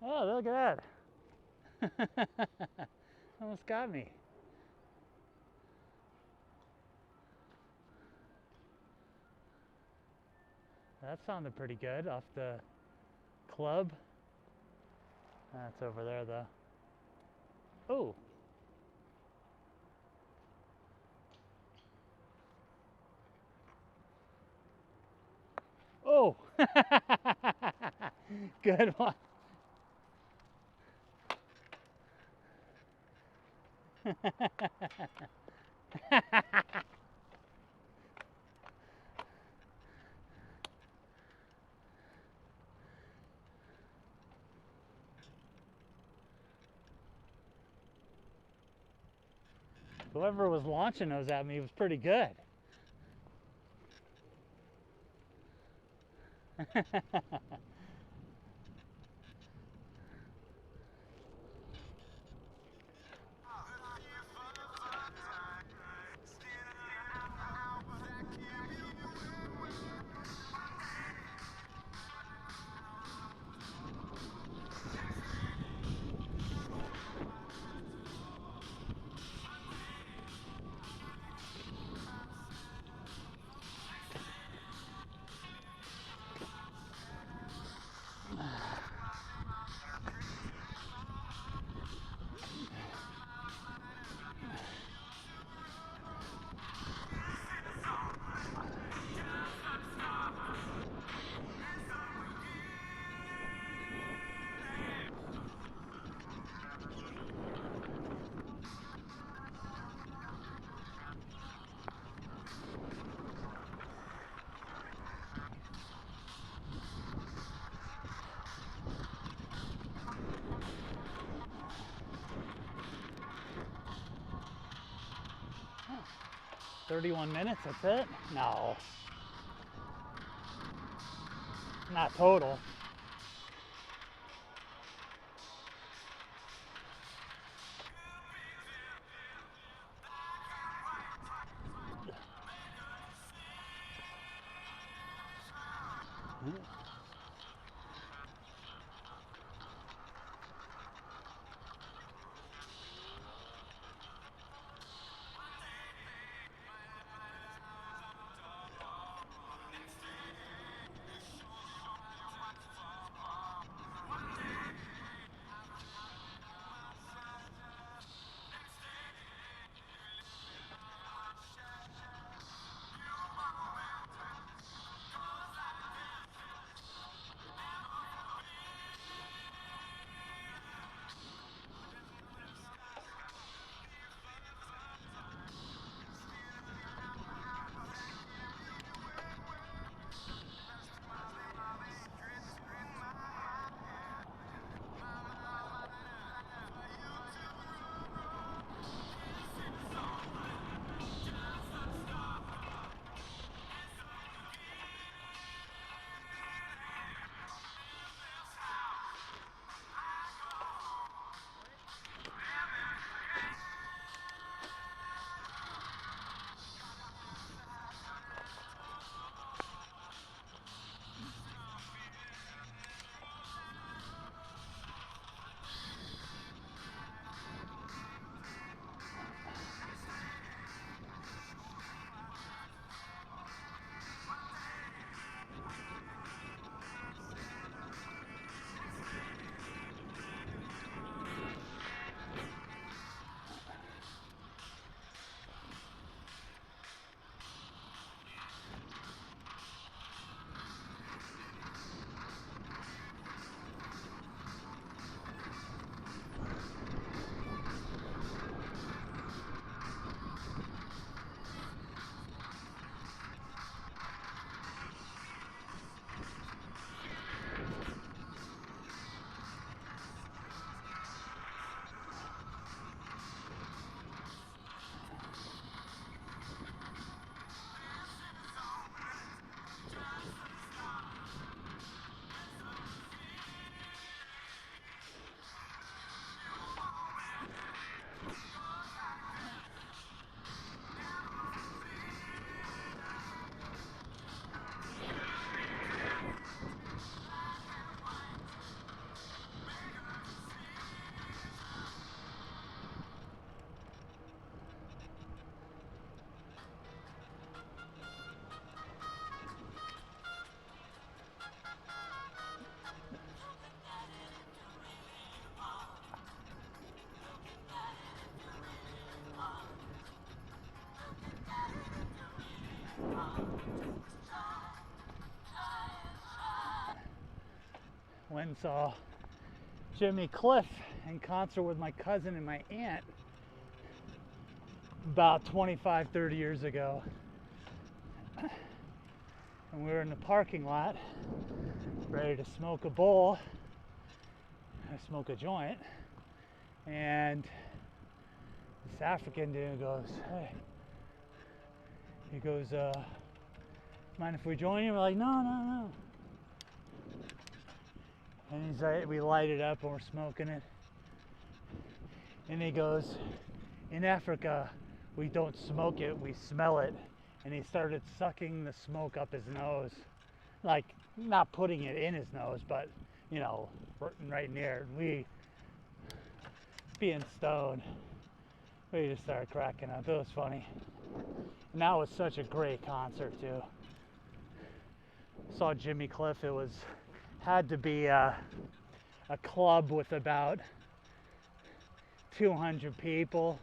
Oh, look at that. Almost got me. That sounded pretty good off the club. That's over there though. Oh. Oh. Good one. Whoever was launching those at me was pretty good. 31 minutes, that's it? No. Not total. Went and saw Jimmy Cliff in concert with my cousin and my aunt about 25, 30 years ago. And we were in the parking lot, ready to smoke a bowl, smoke a joint, and this African dude goes, hey, he goes, mind if we join you? We're like, no. And he's like, we light it up and we're smoking it. And he goes, in Africa, we don't smoke it, we smell it. And he started sucking the smoke up his nose. Like, not putting it in his nose, but, you know, right near. We, being stoned, we just started cracking up. It was funny. And that was such a great concert, too. Saw Jimmy Cliff. It was, had to be a club with about 200 people,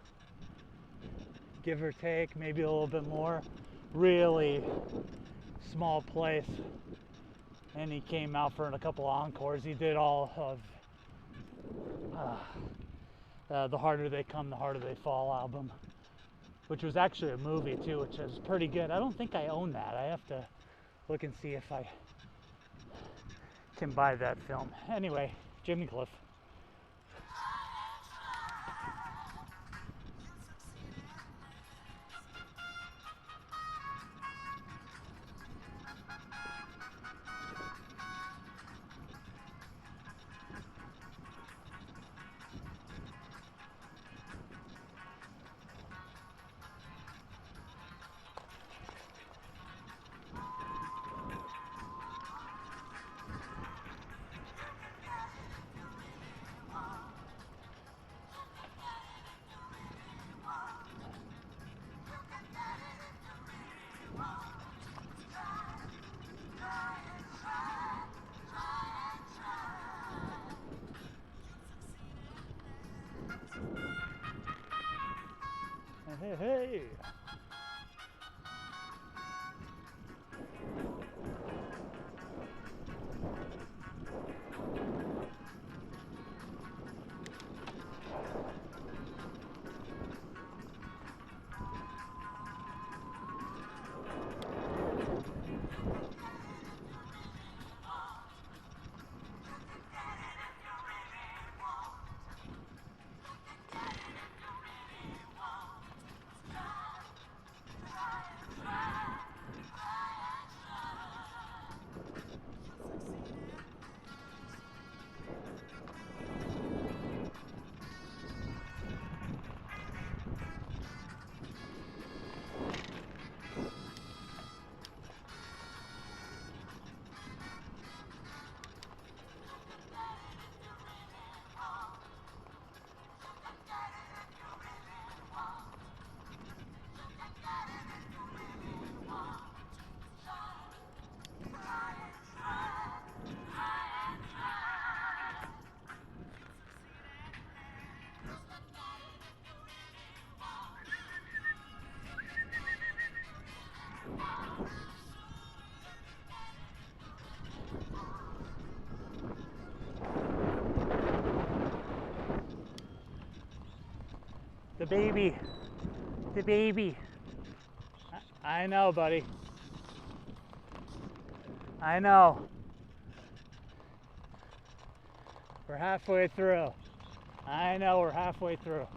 give or take, maybe a little bit more. Really small place. And he came out for a couple encores. He did all of The Harder They Come, The Harder They Fall album, which was actually a movie too, which is pretty good. I don't think I own that. I have to look and see if I can buy that film. Anyway, Jimmy Cliff. Hey. The baby. I know, buddy. I know. We're halfway through. I know, we're halfway through.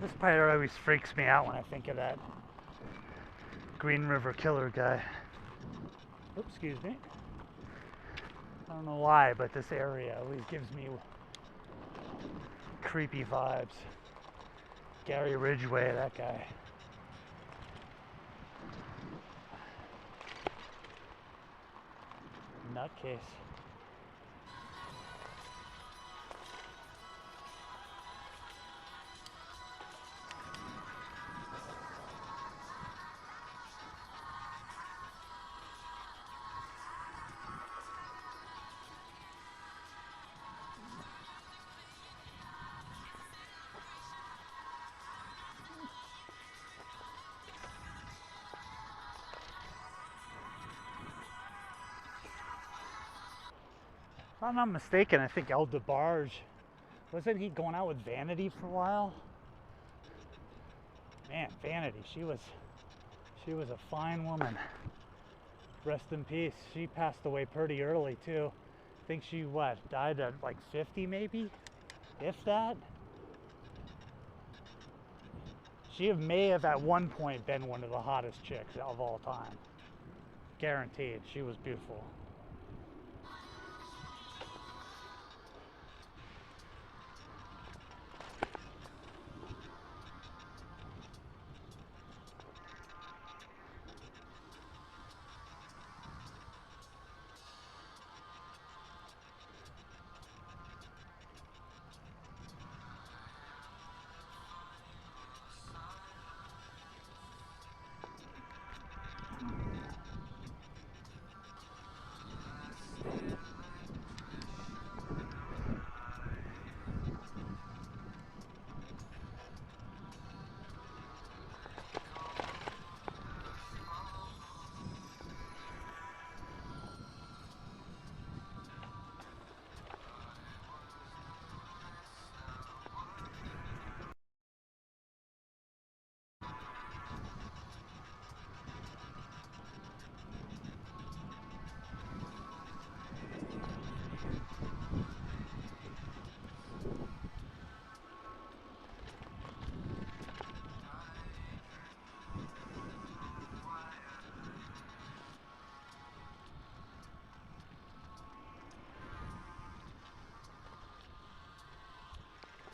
This part always freaks me out when I think of that Green River Killer guy. Oops, excuse me. I don't know why, but this area always gives me creepy vibes. Gary Ridgway, that guy. Nutcase. If I'm not mistaken, I think El DeBarge, wasn't he going out with Vanity for a while? Man, Vanity, she was a fine woman. Rest in peace. She passed away pretty early too. I think she died at like 50 maybe, if that. She may have at one point been one of the hottest chicks of all time. Guaranteed. She was beautiful.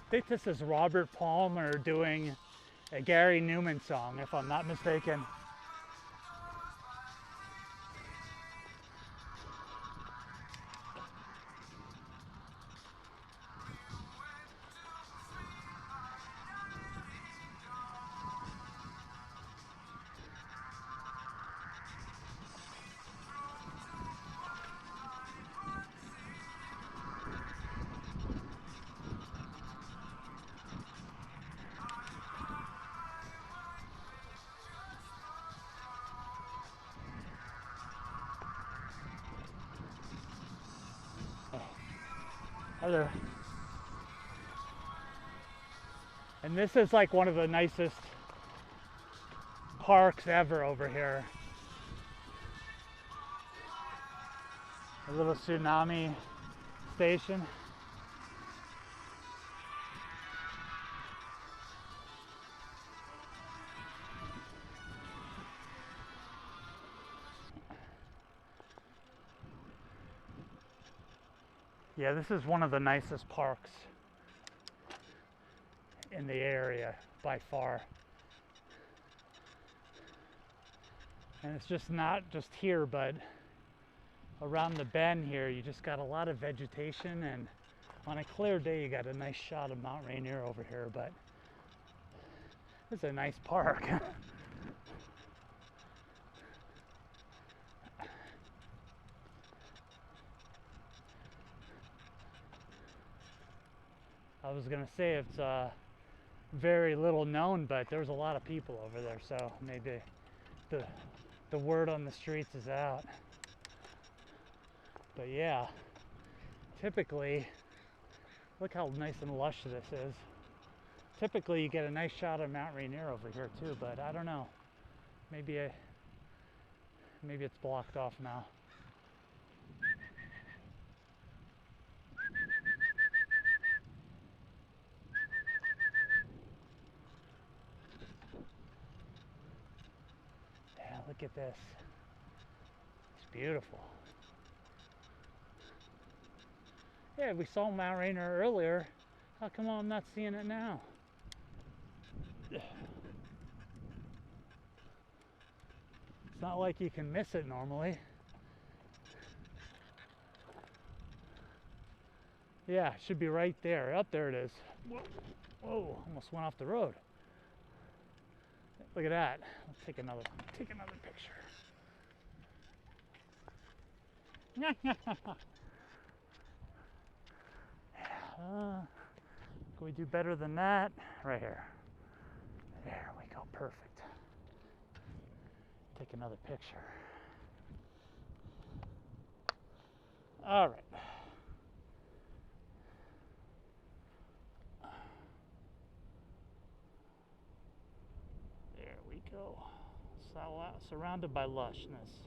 I think this is Robert Palmer doing a Gary Newman song, if I'm not mistaken. Hello. And this is like one of the nicest parks ever over here. A little tsunami station. Yeah, this is one of the nicest parks in the area by far. And it's just not just here, but around the bend here, you just got a lot of vegetation, and on a clear day, you got a nice shot of Mount Rainier over here, but it's a nice park. I was gonna say it's very little known, but there's a lot of people over there, so maybe the word on the streets is out. But yeah, typically, look how nice and lush this is. Typically, you get a nice shot of Mount Rainier over here too, but I don't know. Maybe it's blocked off now. Look at this. It's beautiful. Yeah, we saw Mount Rainier earlier. How come I'm not seeing it now? It's not like you can miss it normally. Yeah, it should be right there. Up there it is. Whoa, whoa, almost went off the road. Look at that. Let's take another picture. Can we do better than that? Right here. There we go, perfect. Take another picture. All right. There we go. Surrounded by lushness.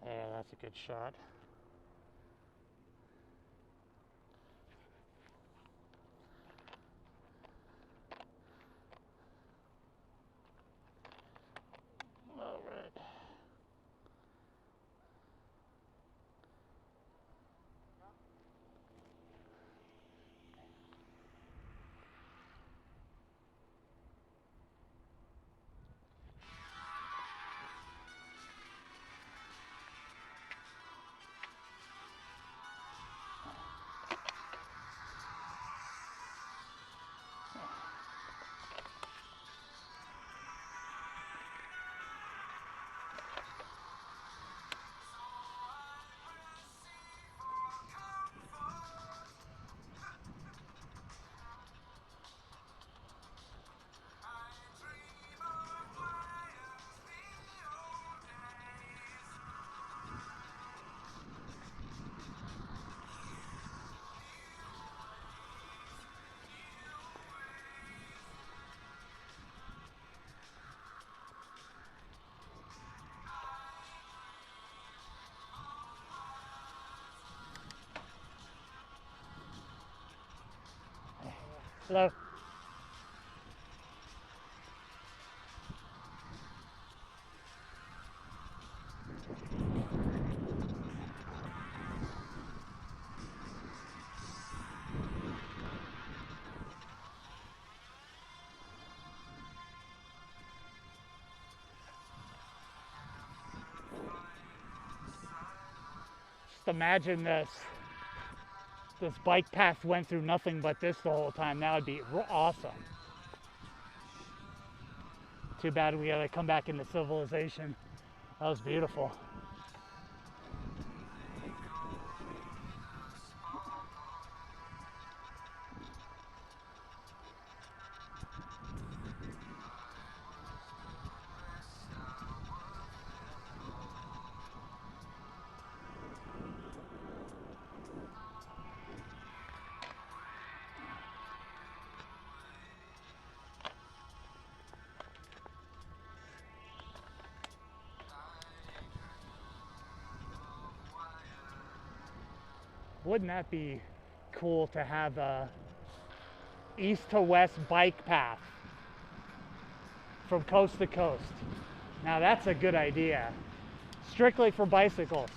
Yeah, that's a good shot. All right. Hello. Just imagine this bike path went through nothing but this the whole time. That would be awesome. Too bad we gotta come back into civilization. That was beautiful. Wouldn't that be cool to have a east to west bike path from coast to coast? Now that's a good idea. Strictly for bicycles.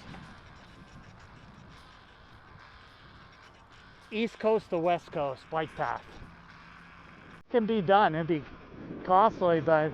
East coast to west coast bike path. Can be done. It'd be costly, but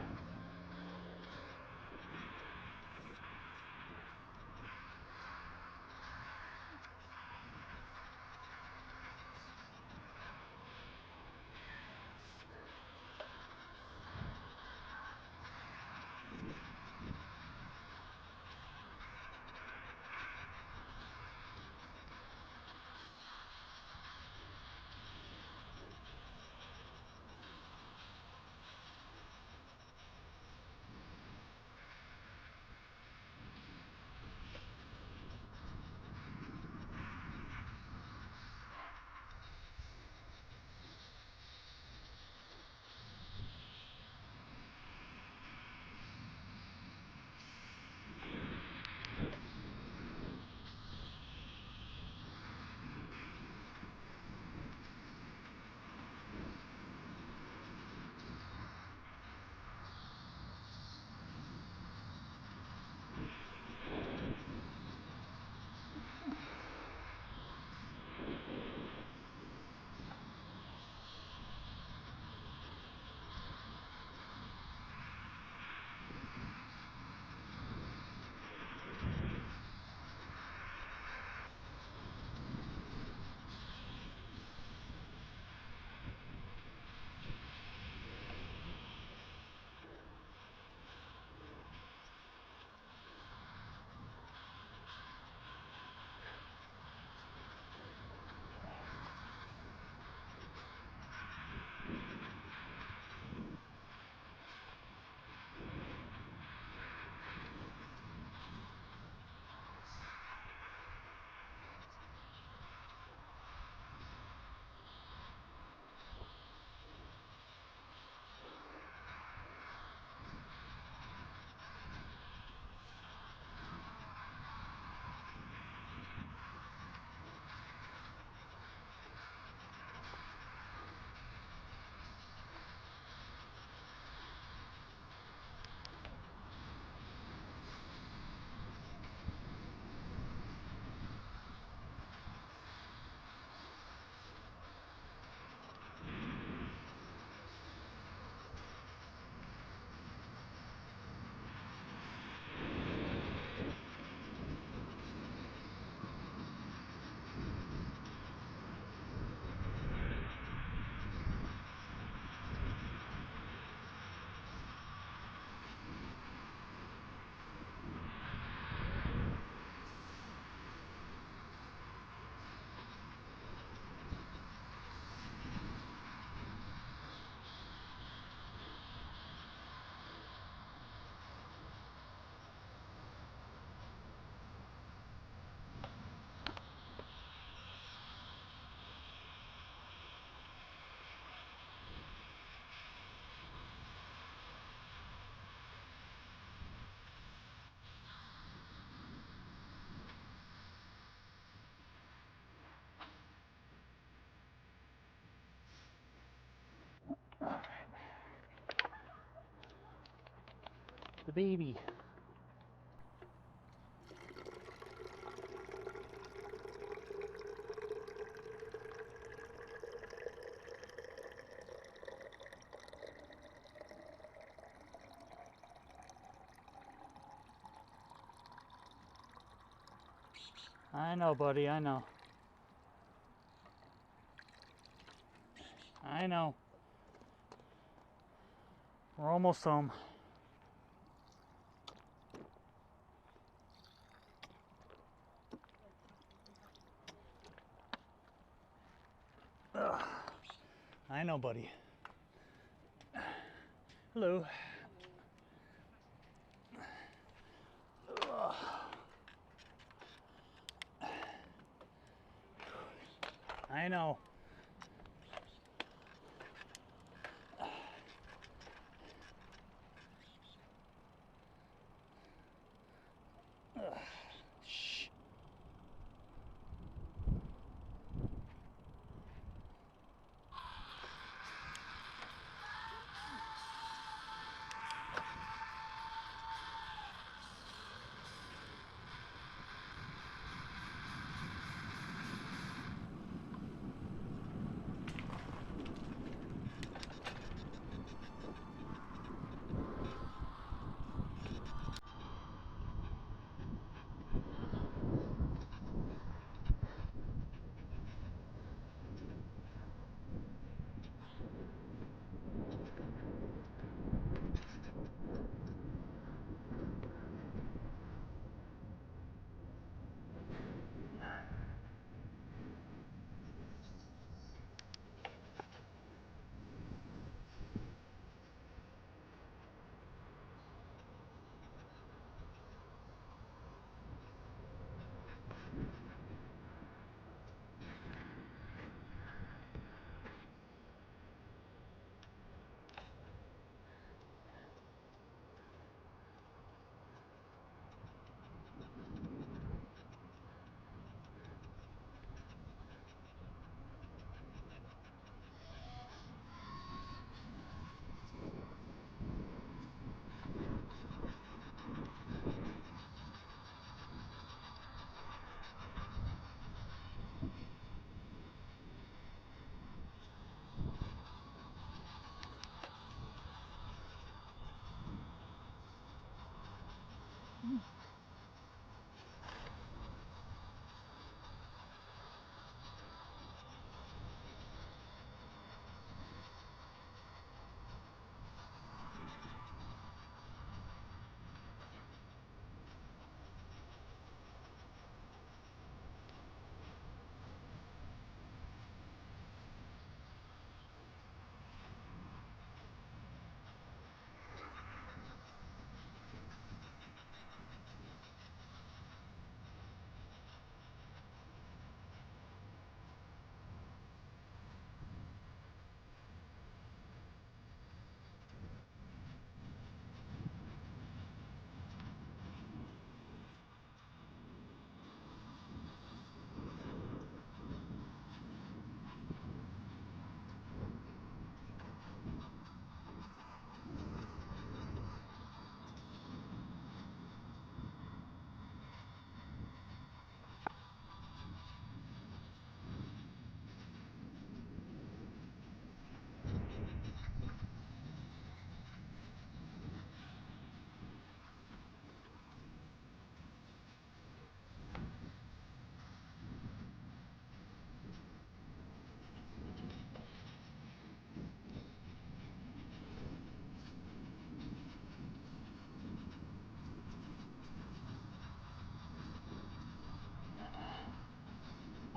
the baby. I know, buddy, I know. I know. We're almost home. Ugh. I know, buddy. Hello. Ugh. I know. Ugh. Shh.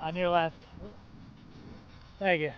On your left. Thank you.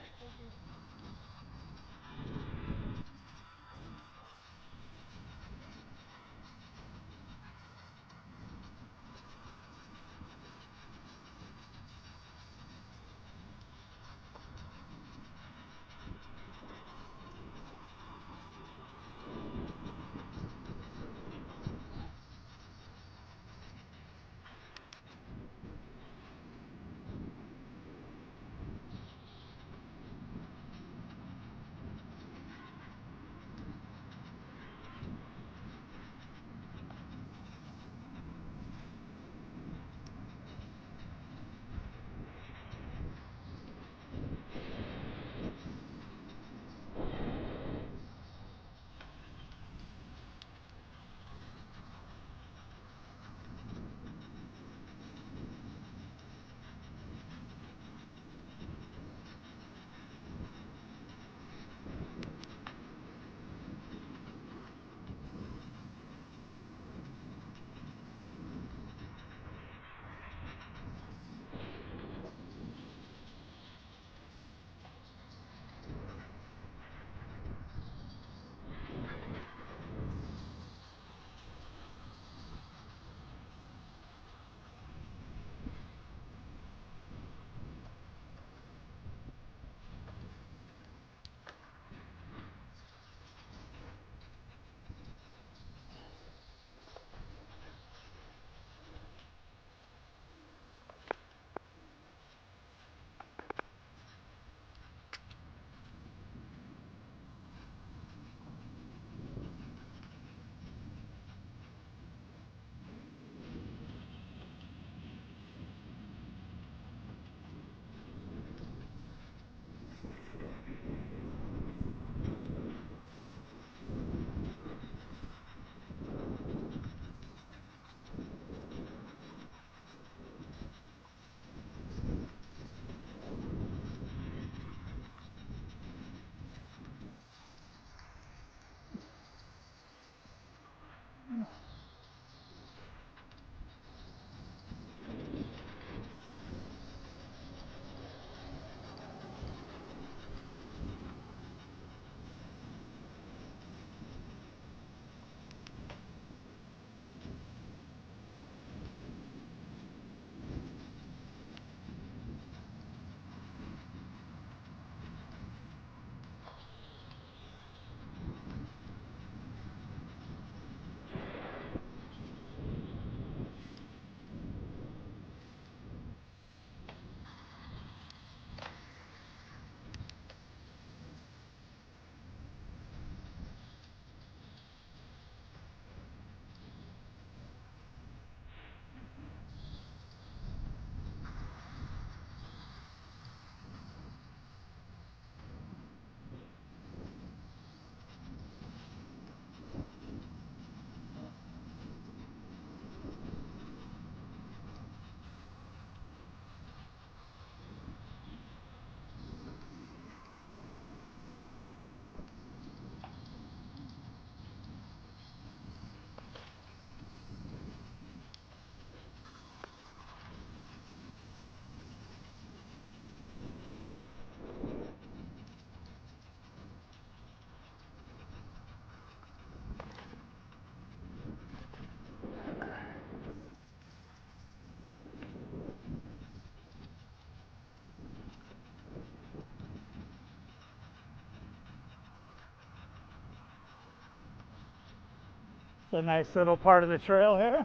a nice little part of the trail here.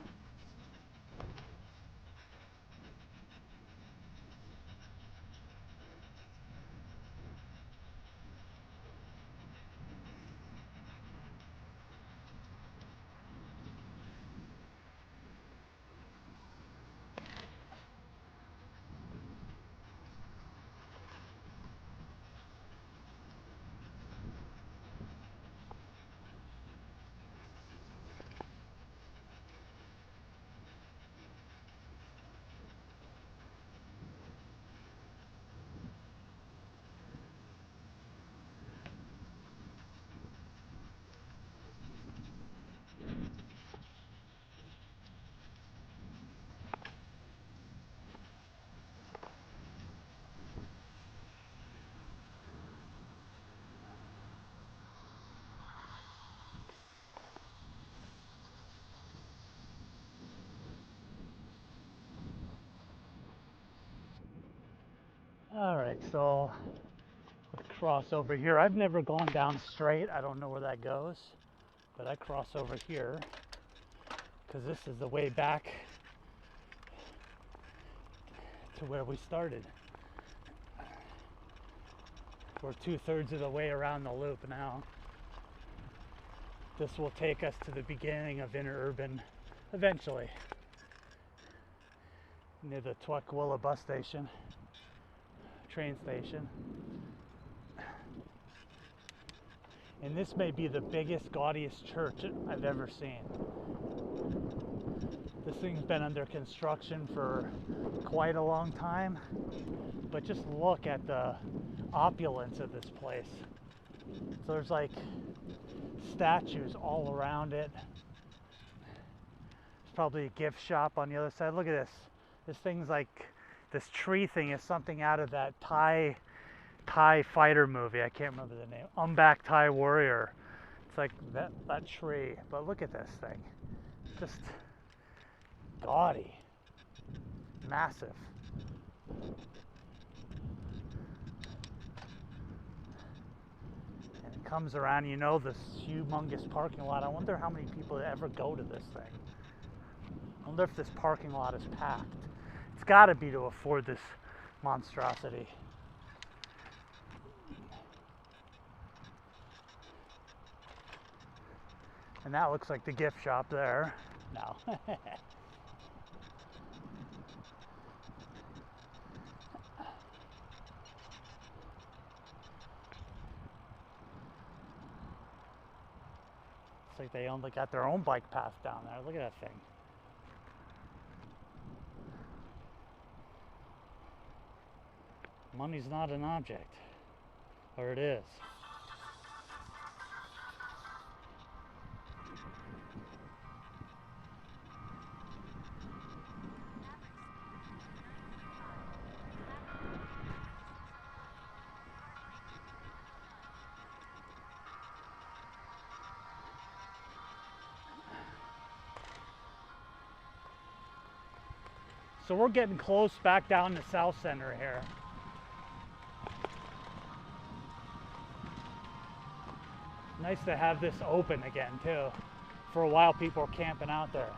All right, so let's cross over here. I've never gone down straight. I don't know where that goes, but I cross over here because this is the way back to where we started. We're 2/3 of the way around the loop now. This will take us to the beginning of Interurban eventually, near the Tukwila bus station, train station. And this may be the biggest, gaudiest church I've ever seen. This thing's been under construction for quite a long time, but just look at the opulence of this place. So there's like statues all around it. There's probably a gift shop on the other side. Look at this. This thing's like, this tree thing is something out of that Thai fighter movie. I can't remember the name. Umbak Thai Warrior. It's like that tree. But look at this thing. Just gaudy. Massive. And it comes around, you know, this humongous parking lot. I wonder how many people ever go to this thing. I wonder if this parking lot is packed. It's got to be to afford this monstrosity. And that looks like the gift shop there. No. It's like they only got their own bike path down there. Look at that thing. Money's not an object. Or it is. So we're getting close back down to South Center here. Nice to have this open again too. For a while people were camping out there.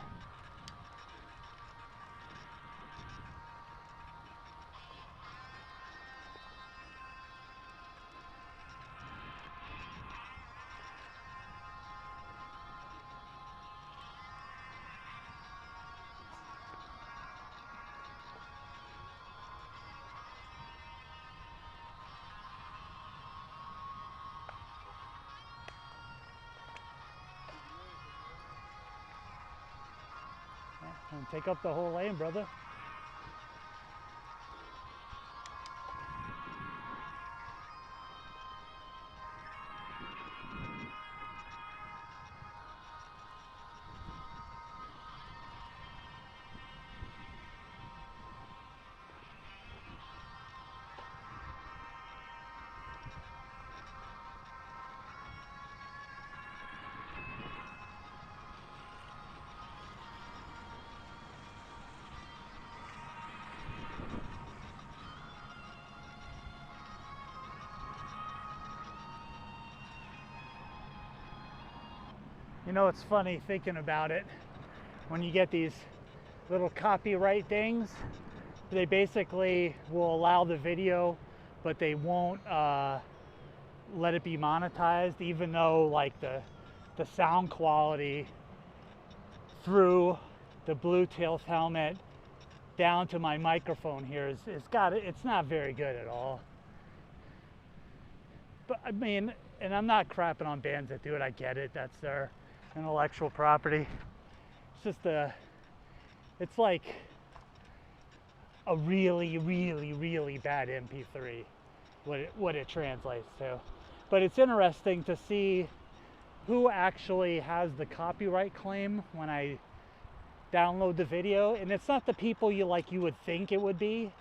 And take up the whole lane, brother. You know, it's funny thinking about it. When you get these little copyright things, they basically will allow the video, but they won't let it be monetized, even though like the sound quality through the Bluetooth helmet down to my microphone here it's not very good at all. But I mean, and I'm not crapping on bands that do it, I get it, that's their intellectual property. It's just it's like a really, really, really bad MP3, what it translates to. But it's interesting to see who actually has the copyright claim when I download the video, and it's not the people you would think it would be.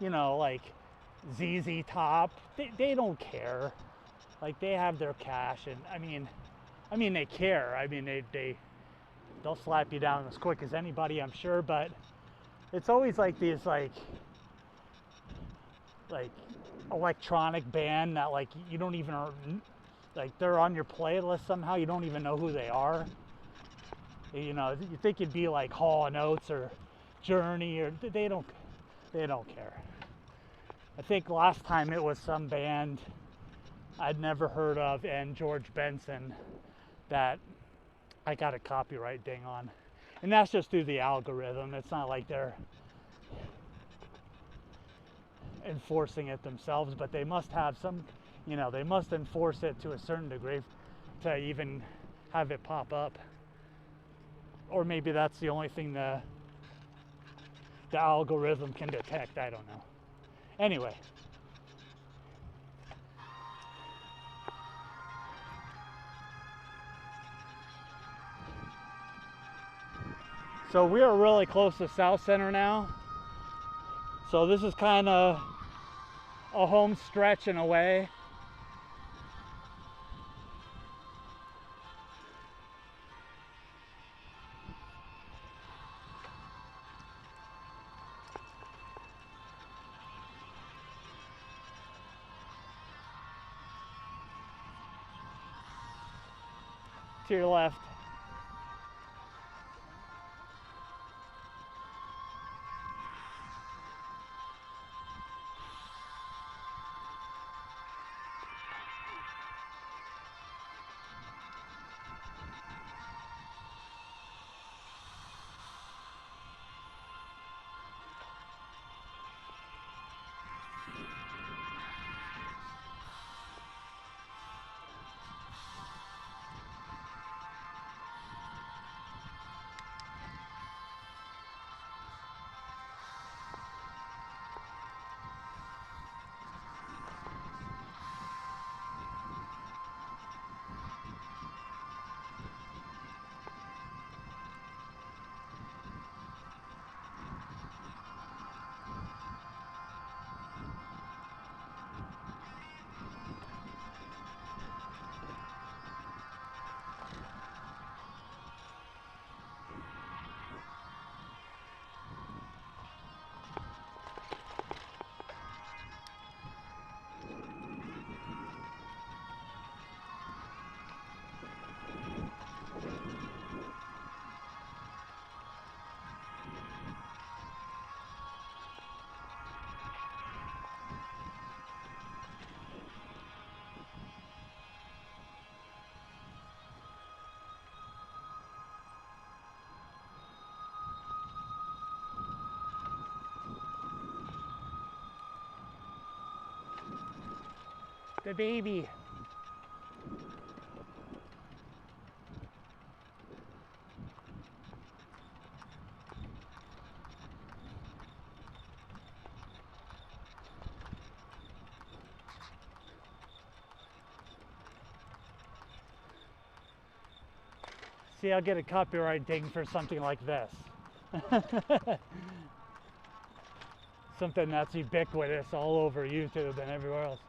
You know, like ZZ Top, they don't care. Like, they have their cash, and I mean they care. I mean they'll slap you down as quick as anybody, I'm sure, but it's always like these like electronic band that like you don't even, like, they're on your playlist somehow, you don't even know who they are. You know, you think it'd be like Hall & Oates or Journey, or they don't care. I think last time it was some band I'd never heard of and George Benson that I got a copyright ding on. And that's just through the algorithm. It's not like they're enforcing it themselves, but they must have some, you know, they must enforce it to a certain degree to even have it pop up. Or maybe that's the only thing the algorithm can detect, I don't know. Anyway. So we are really close to South Center now. So this is kind of a home stretch in a way. To your left. The baby. See, I'll get a copyright ding for something like this. Something that's ubiquitous all over YouTube and everywhere else.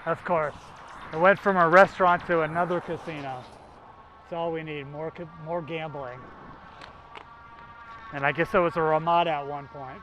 Of course. It went from a restaurant to another casino. That's all we need, more gambling. And I guess it was a Ramada at one point.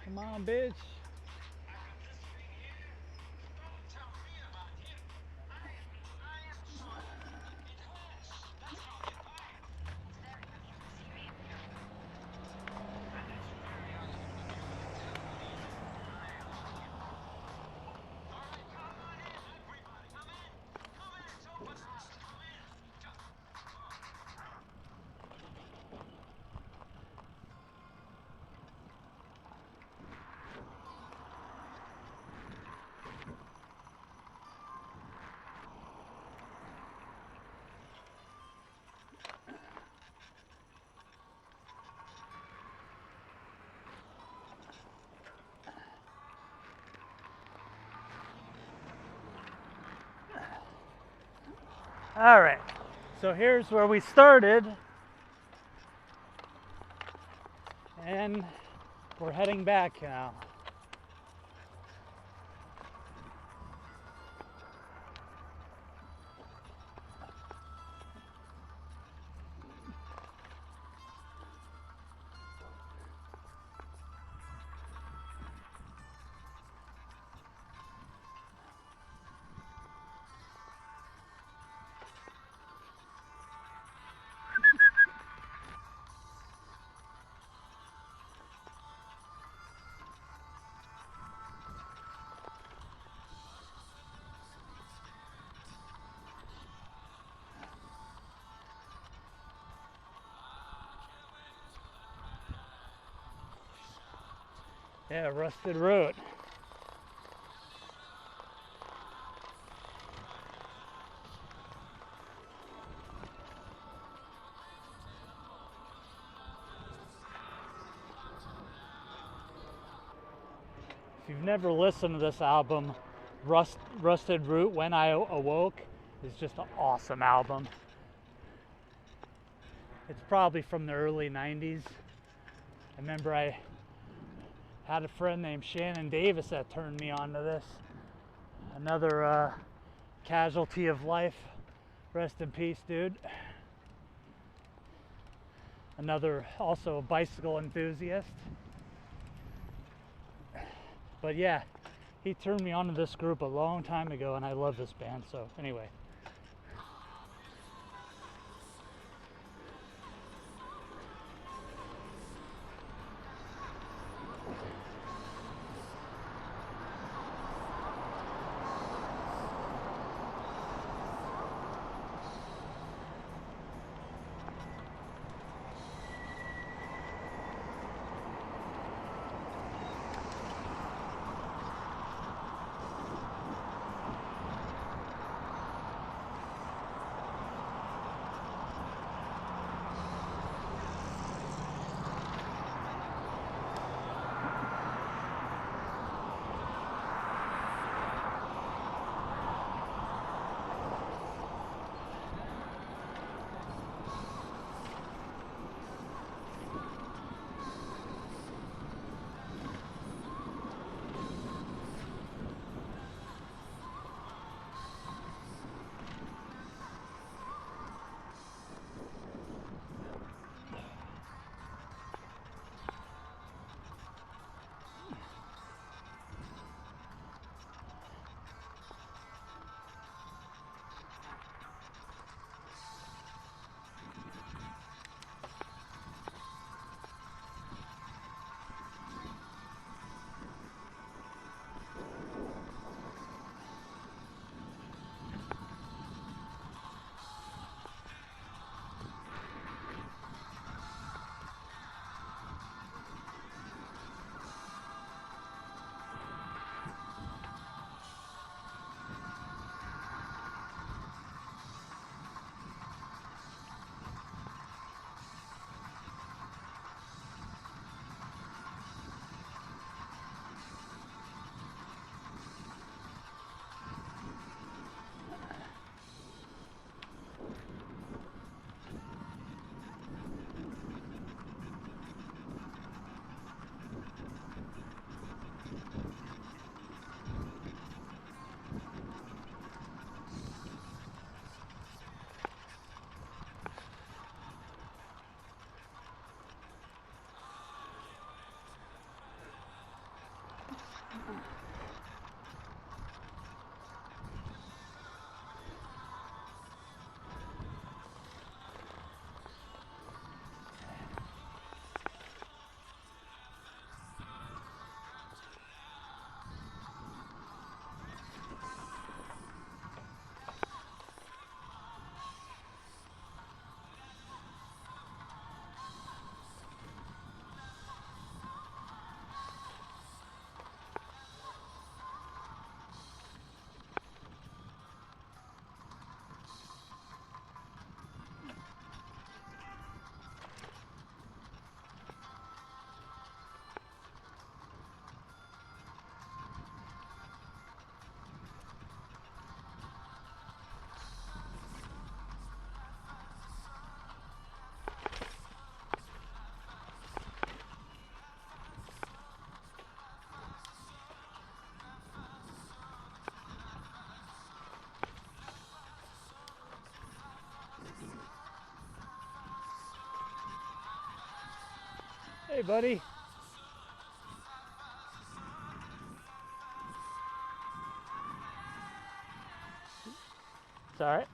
Come on, bitch. All right, so here's where we started, and we're heading back now. Yeah, rusted root. If you've never listened to this album, Rusted Root, When I Awoke, is just an awesome album. It's probably from the early 90s. I remember I had a friend named Shannon Davis that turned me on to this. Another casualty of life. Rest in peace, dude. Another, also a bicycle enthusiast. But yeah, he turned me on to this group a long time ago, and I love this band. So anyway. Hey, buddy. It's all right.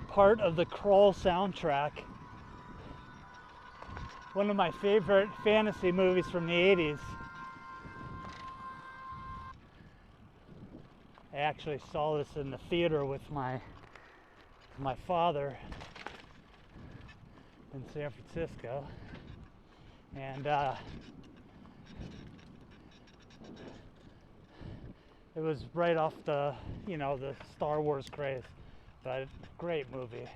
Part of the Crawl soundtrack. One of my favorite fantasy movies from the 80s. I actually saw this in the theater with my father in San Francisco, and it was right off the the Star Wars craze, but great movie.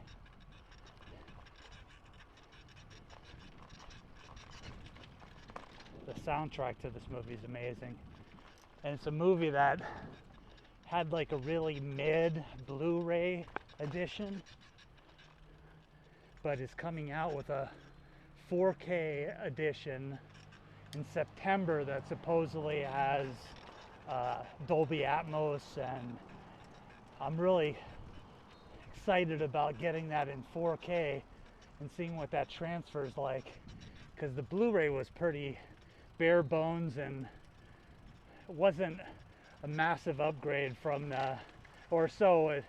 The soundtrack to this movie is amazing, and it's a movie that had like a really mid Blu-ray edition, but is coming out with a 4K edition in September that supposedly has Dolby Atmos, and I'm really excited about getting that in 4K and seeing what that transfers like, because the Blu-ray was pretty bare bones and it wasn't a massive upgrade from the, or so it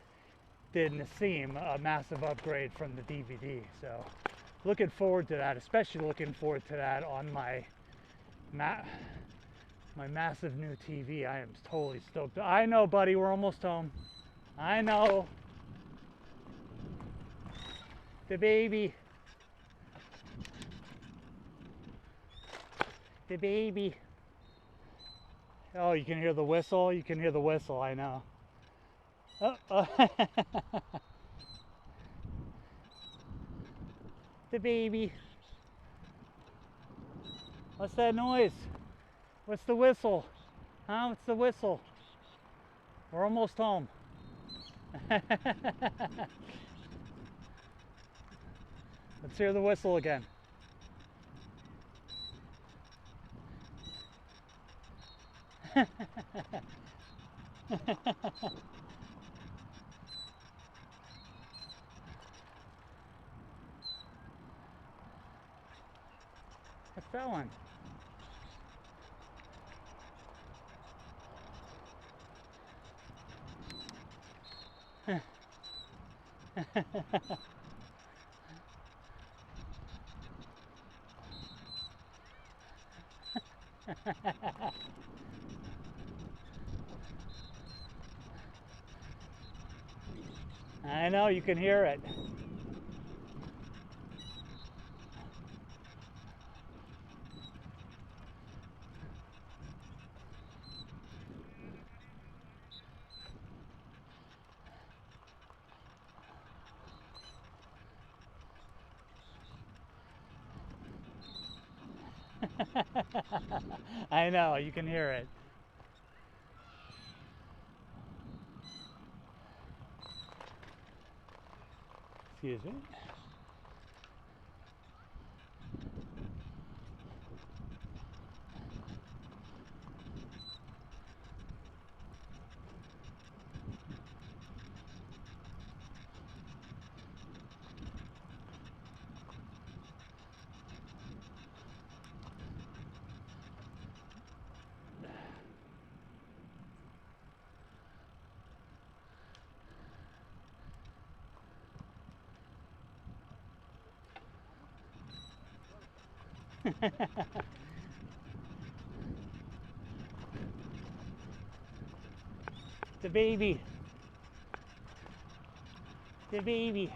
didn't seem, a massive upgrade from the DVD. So looking forward to that, especially looking forward to that on my massive new TV. I am totally stoked. I know, buddy, we're almost home. I know. The baby. The baby. Oh, you can hear the whistle? You can hear the whistle, I know. Oh. The baby. What's that noise? What's the whistle? Huh? What's the whistle? We're almost home. Let's hear the whistle again. What's that one? I know, you can hear it. I know, you can hear it. Excuse me. The baby. The baby.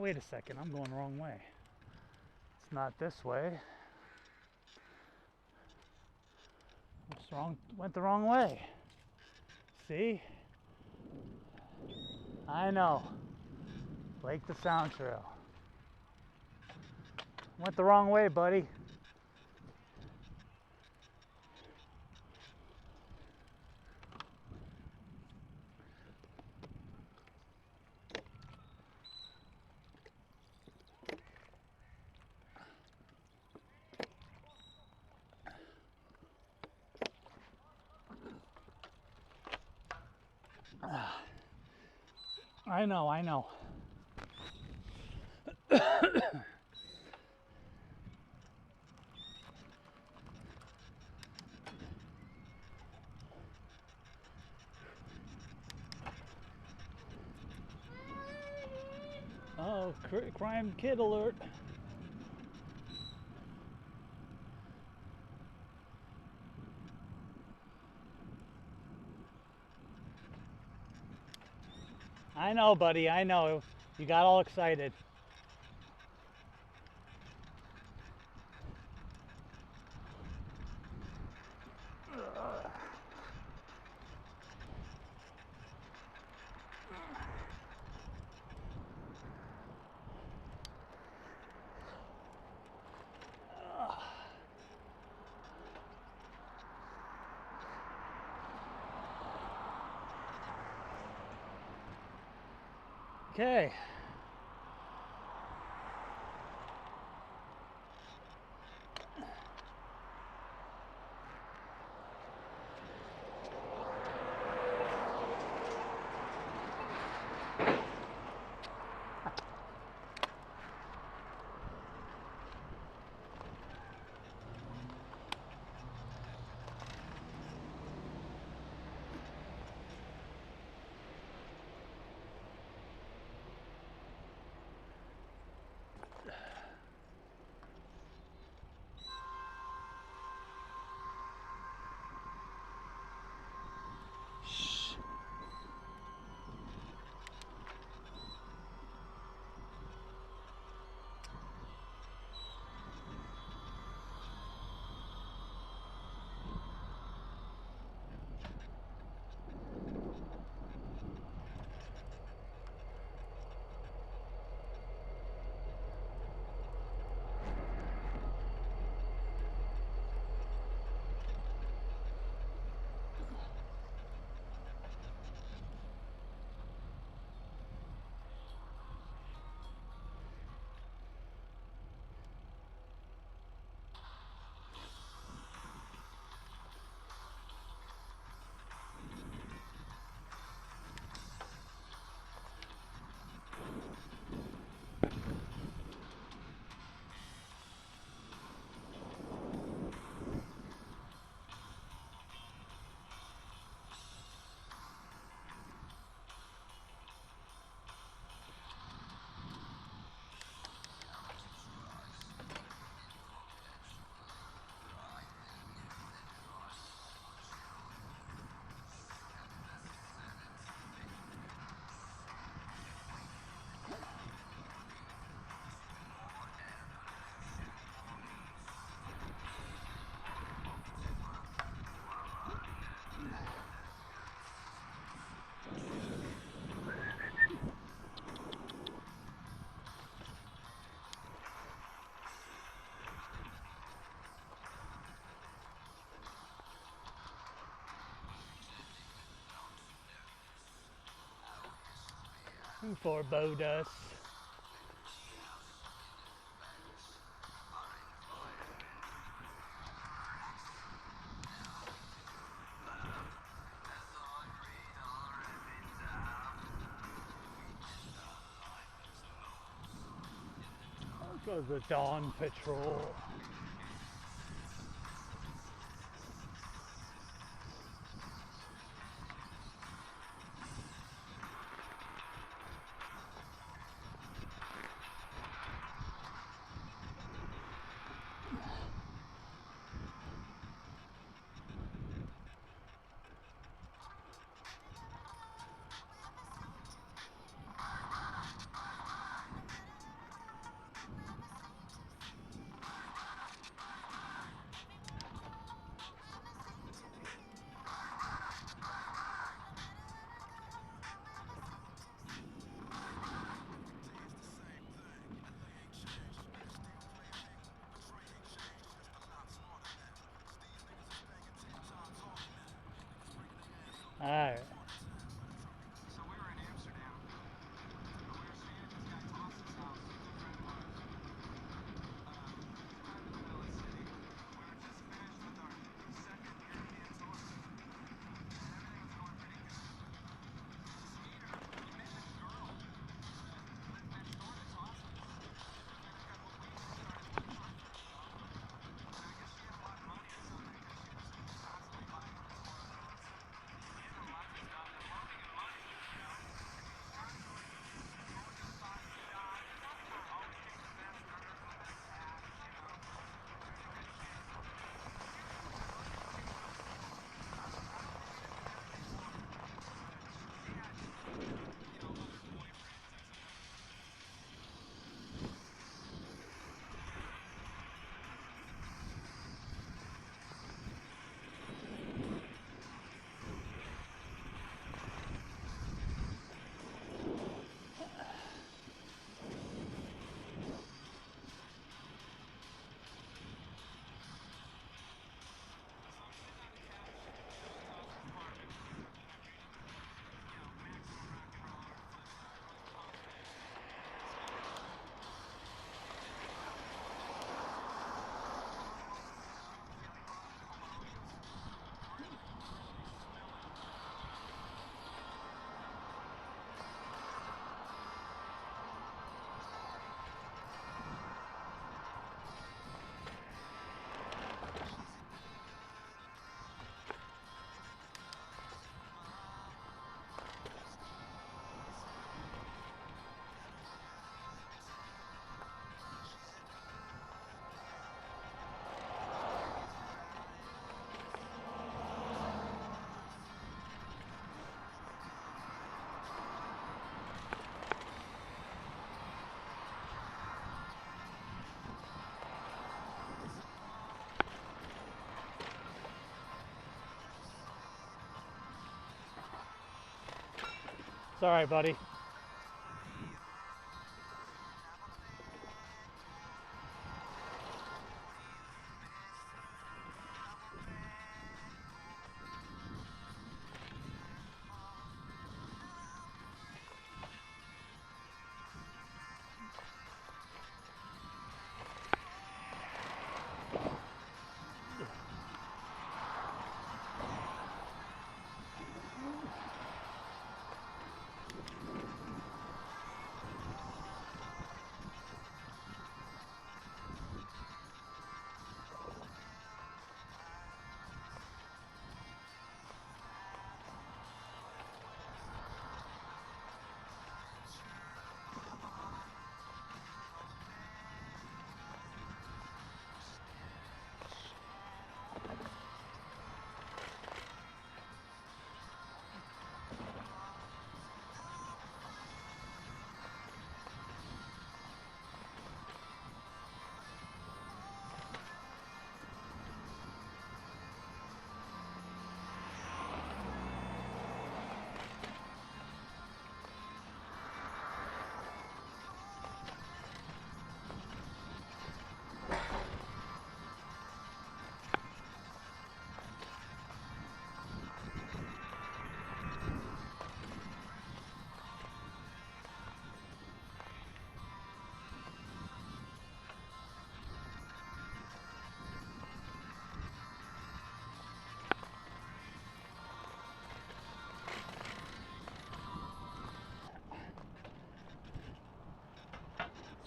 wait a second, I'm going the wrong way. It's not this way. Went the wrong way. See? I know. Lake to Sound Trail. Went the wrong way, buddy. I know, I know. Oh, crime kid alert. I know, buddy, I know. You got all excited. Okay. Forebode us. Goes the dawn patrol. Sorry, buddy.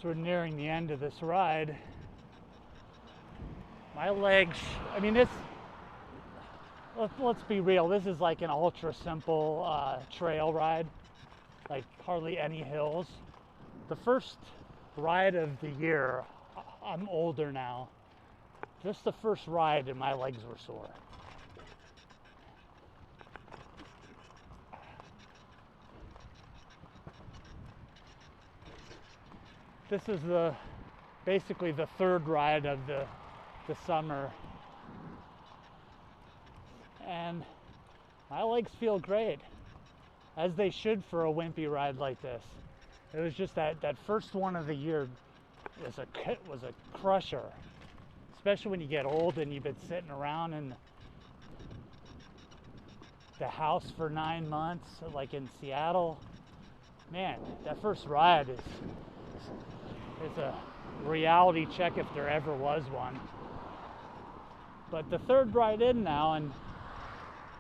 So we're nearing the end of this ride. My legs, I mean, let's be real, this is like an ultra simple trail ride, like hardly any hills. The first ride of the year, I'm older now, just the first ride and my legs were sore. This is basically the third ride of the summer, and my legs feel great, as they should for a wimpy ride like this. It was just that first one of the year was a crusher, especially when you get old and you've been sitting around in the house for 9 months, like in Seattle. Man, that first ride is a reality check if there ever was one. But the third ride in now, and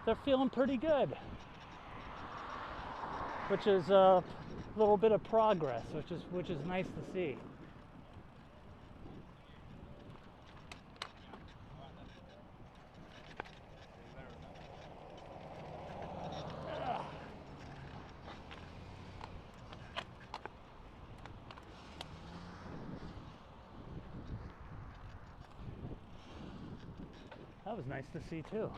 they're feeling pretty good, which is a little bit of progress, which is nice to see. That was nice to see too.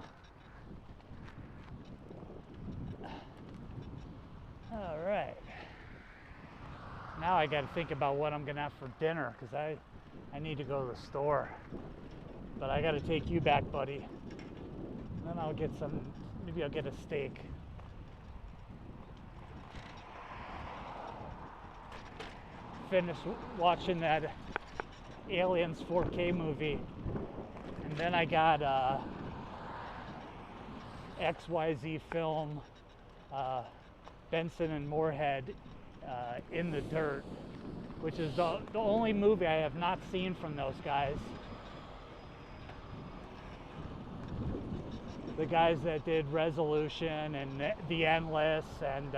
All right. Now I got to think about what I'm gonna have for dinner, because I need to go to the store. But I got to take you back, buddy. Then I'll get maybe I'll get a steak. Finish watching that Aliens 4K movie. And then I got XYZ film, Benson and Moorhead, In the Dirt, which is the only movie I have not seen from those guys. The guys that did Resolution and The Endless and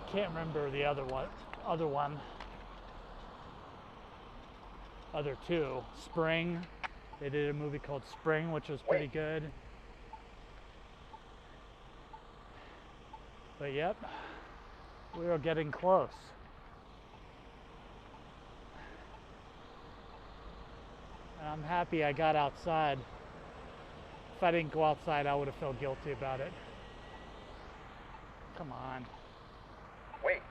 can't remember the other two. Spring. They did a movie called Spring, which was pretty good. But yep, we are getting close. And I'm happy I got outside. If I didn't go outside, I would have felt guilty about it. Come on. Wait.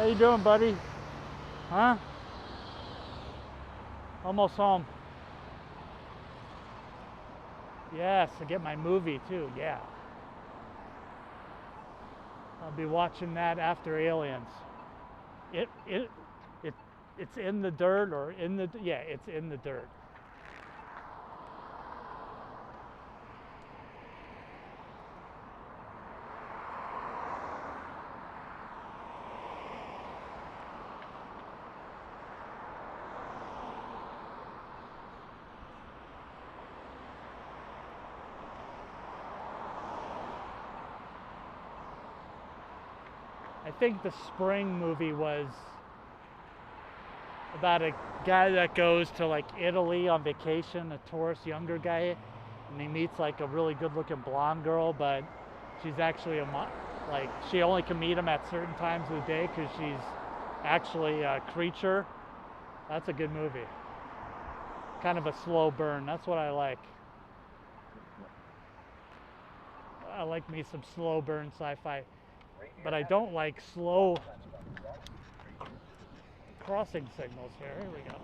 How you doing, buddy? Huh? Almost home. Yes, I get my movie too, yeah. I'll be watching that after Aliens. It's in the dirt or in the, yeah, it's in the dirt. I think the Spring movie was about a guy that goes to like Italy on vacation, a tourist, younger guy, and he meets like a really good-looking blonde girl, but she's actually like she only can meet him at certain times of the day because she's actually a creature. That's a good movie. Kind of a slow burn. That's what I like. I like me some slow burn sci-fi, but I don't like slow crossing signals here. Here we go.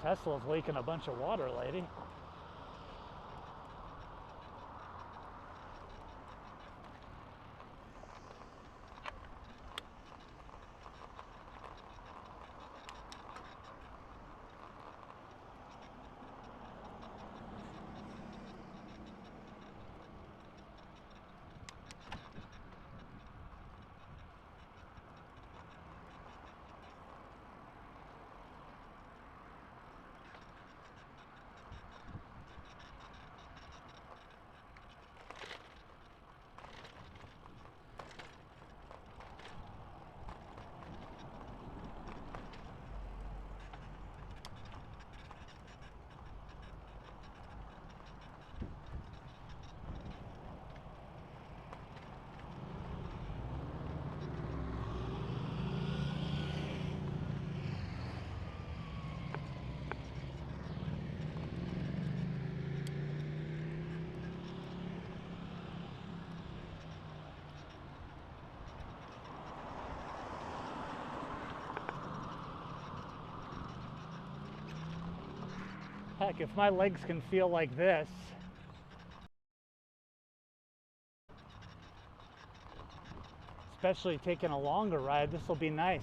Tesla's leaking a bunch of water, lady. Heck, if my legs can feel like this, especially taking a longer ride, this will be nice.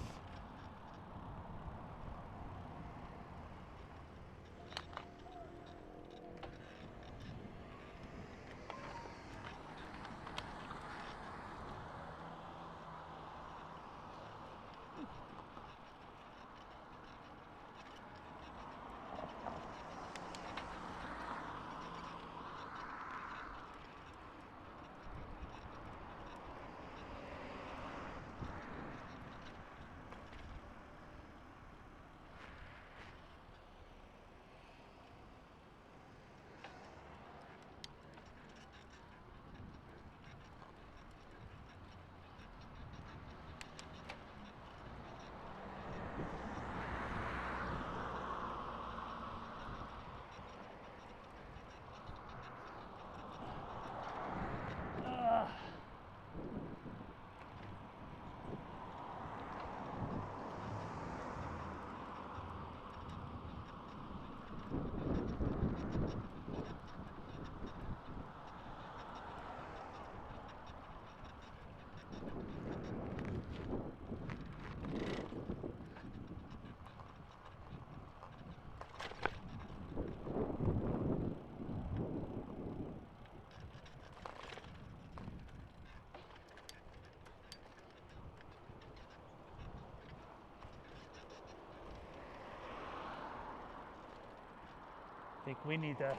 I think we need to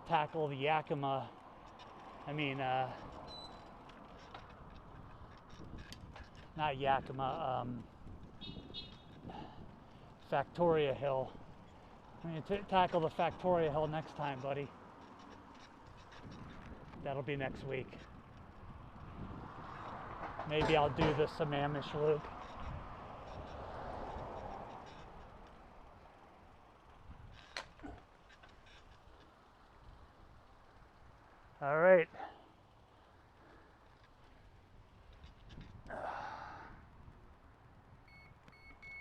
tackle the Yakima, not Yakima, Factoria Hill. We need to tackle the Factoria Hill next time, buddy. That'll be next week. Maybe I'll do the Sammamish loop. All right.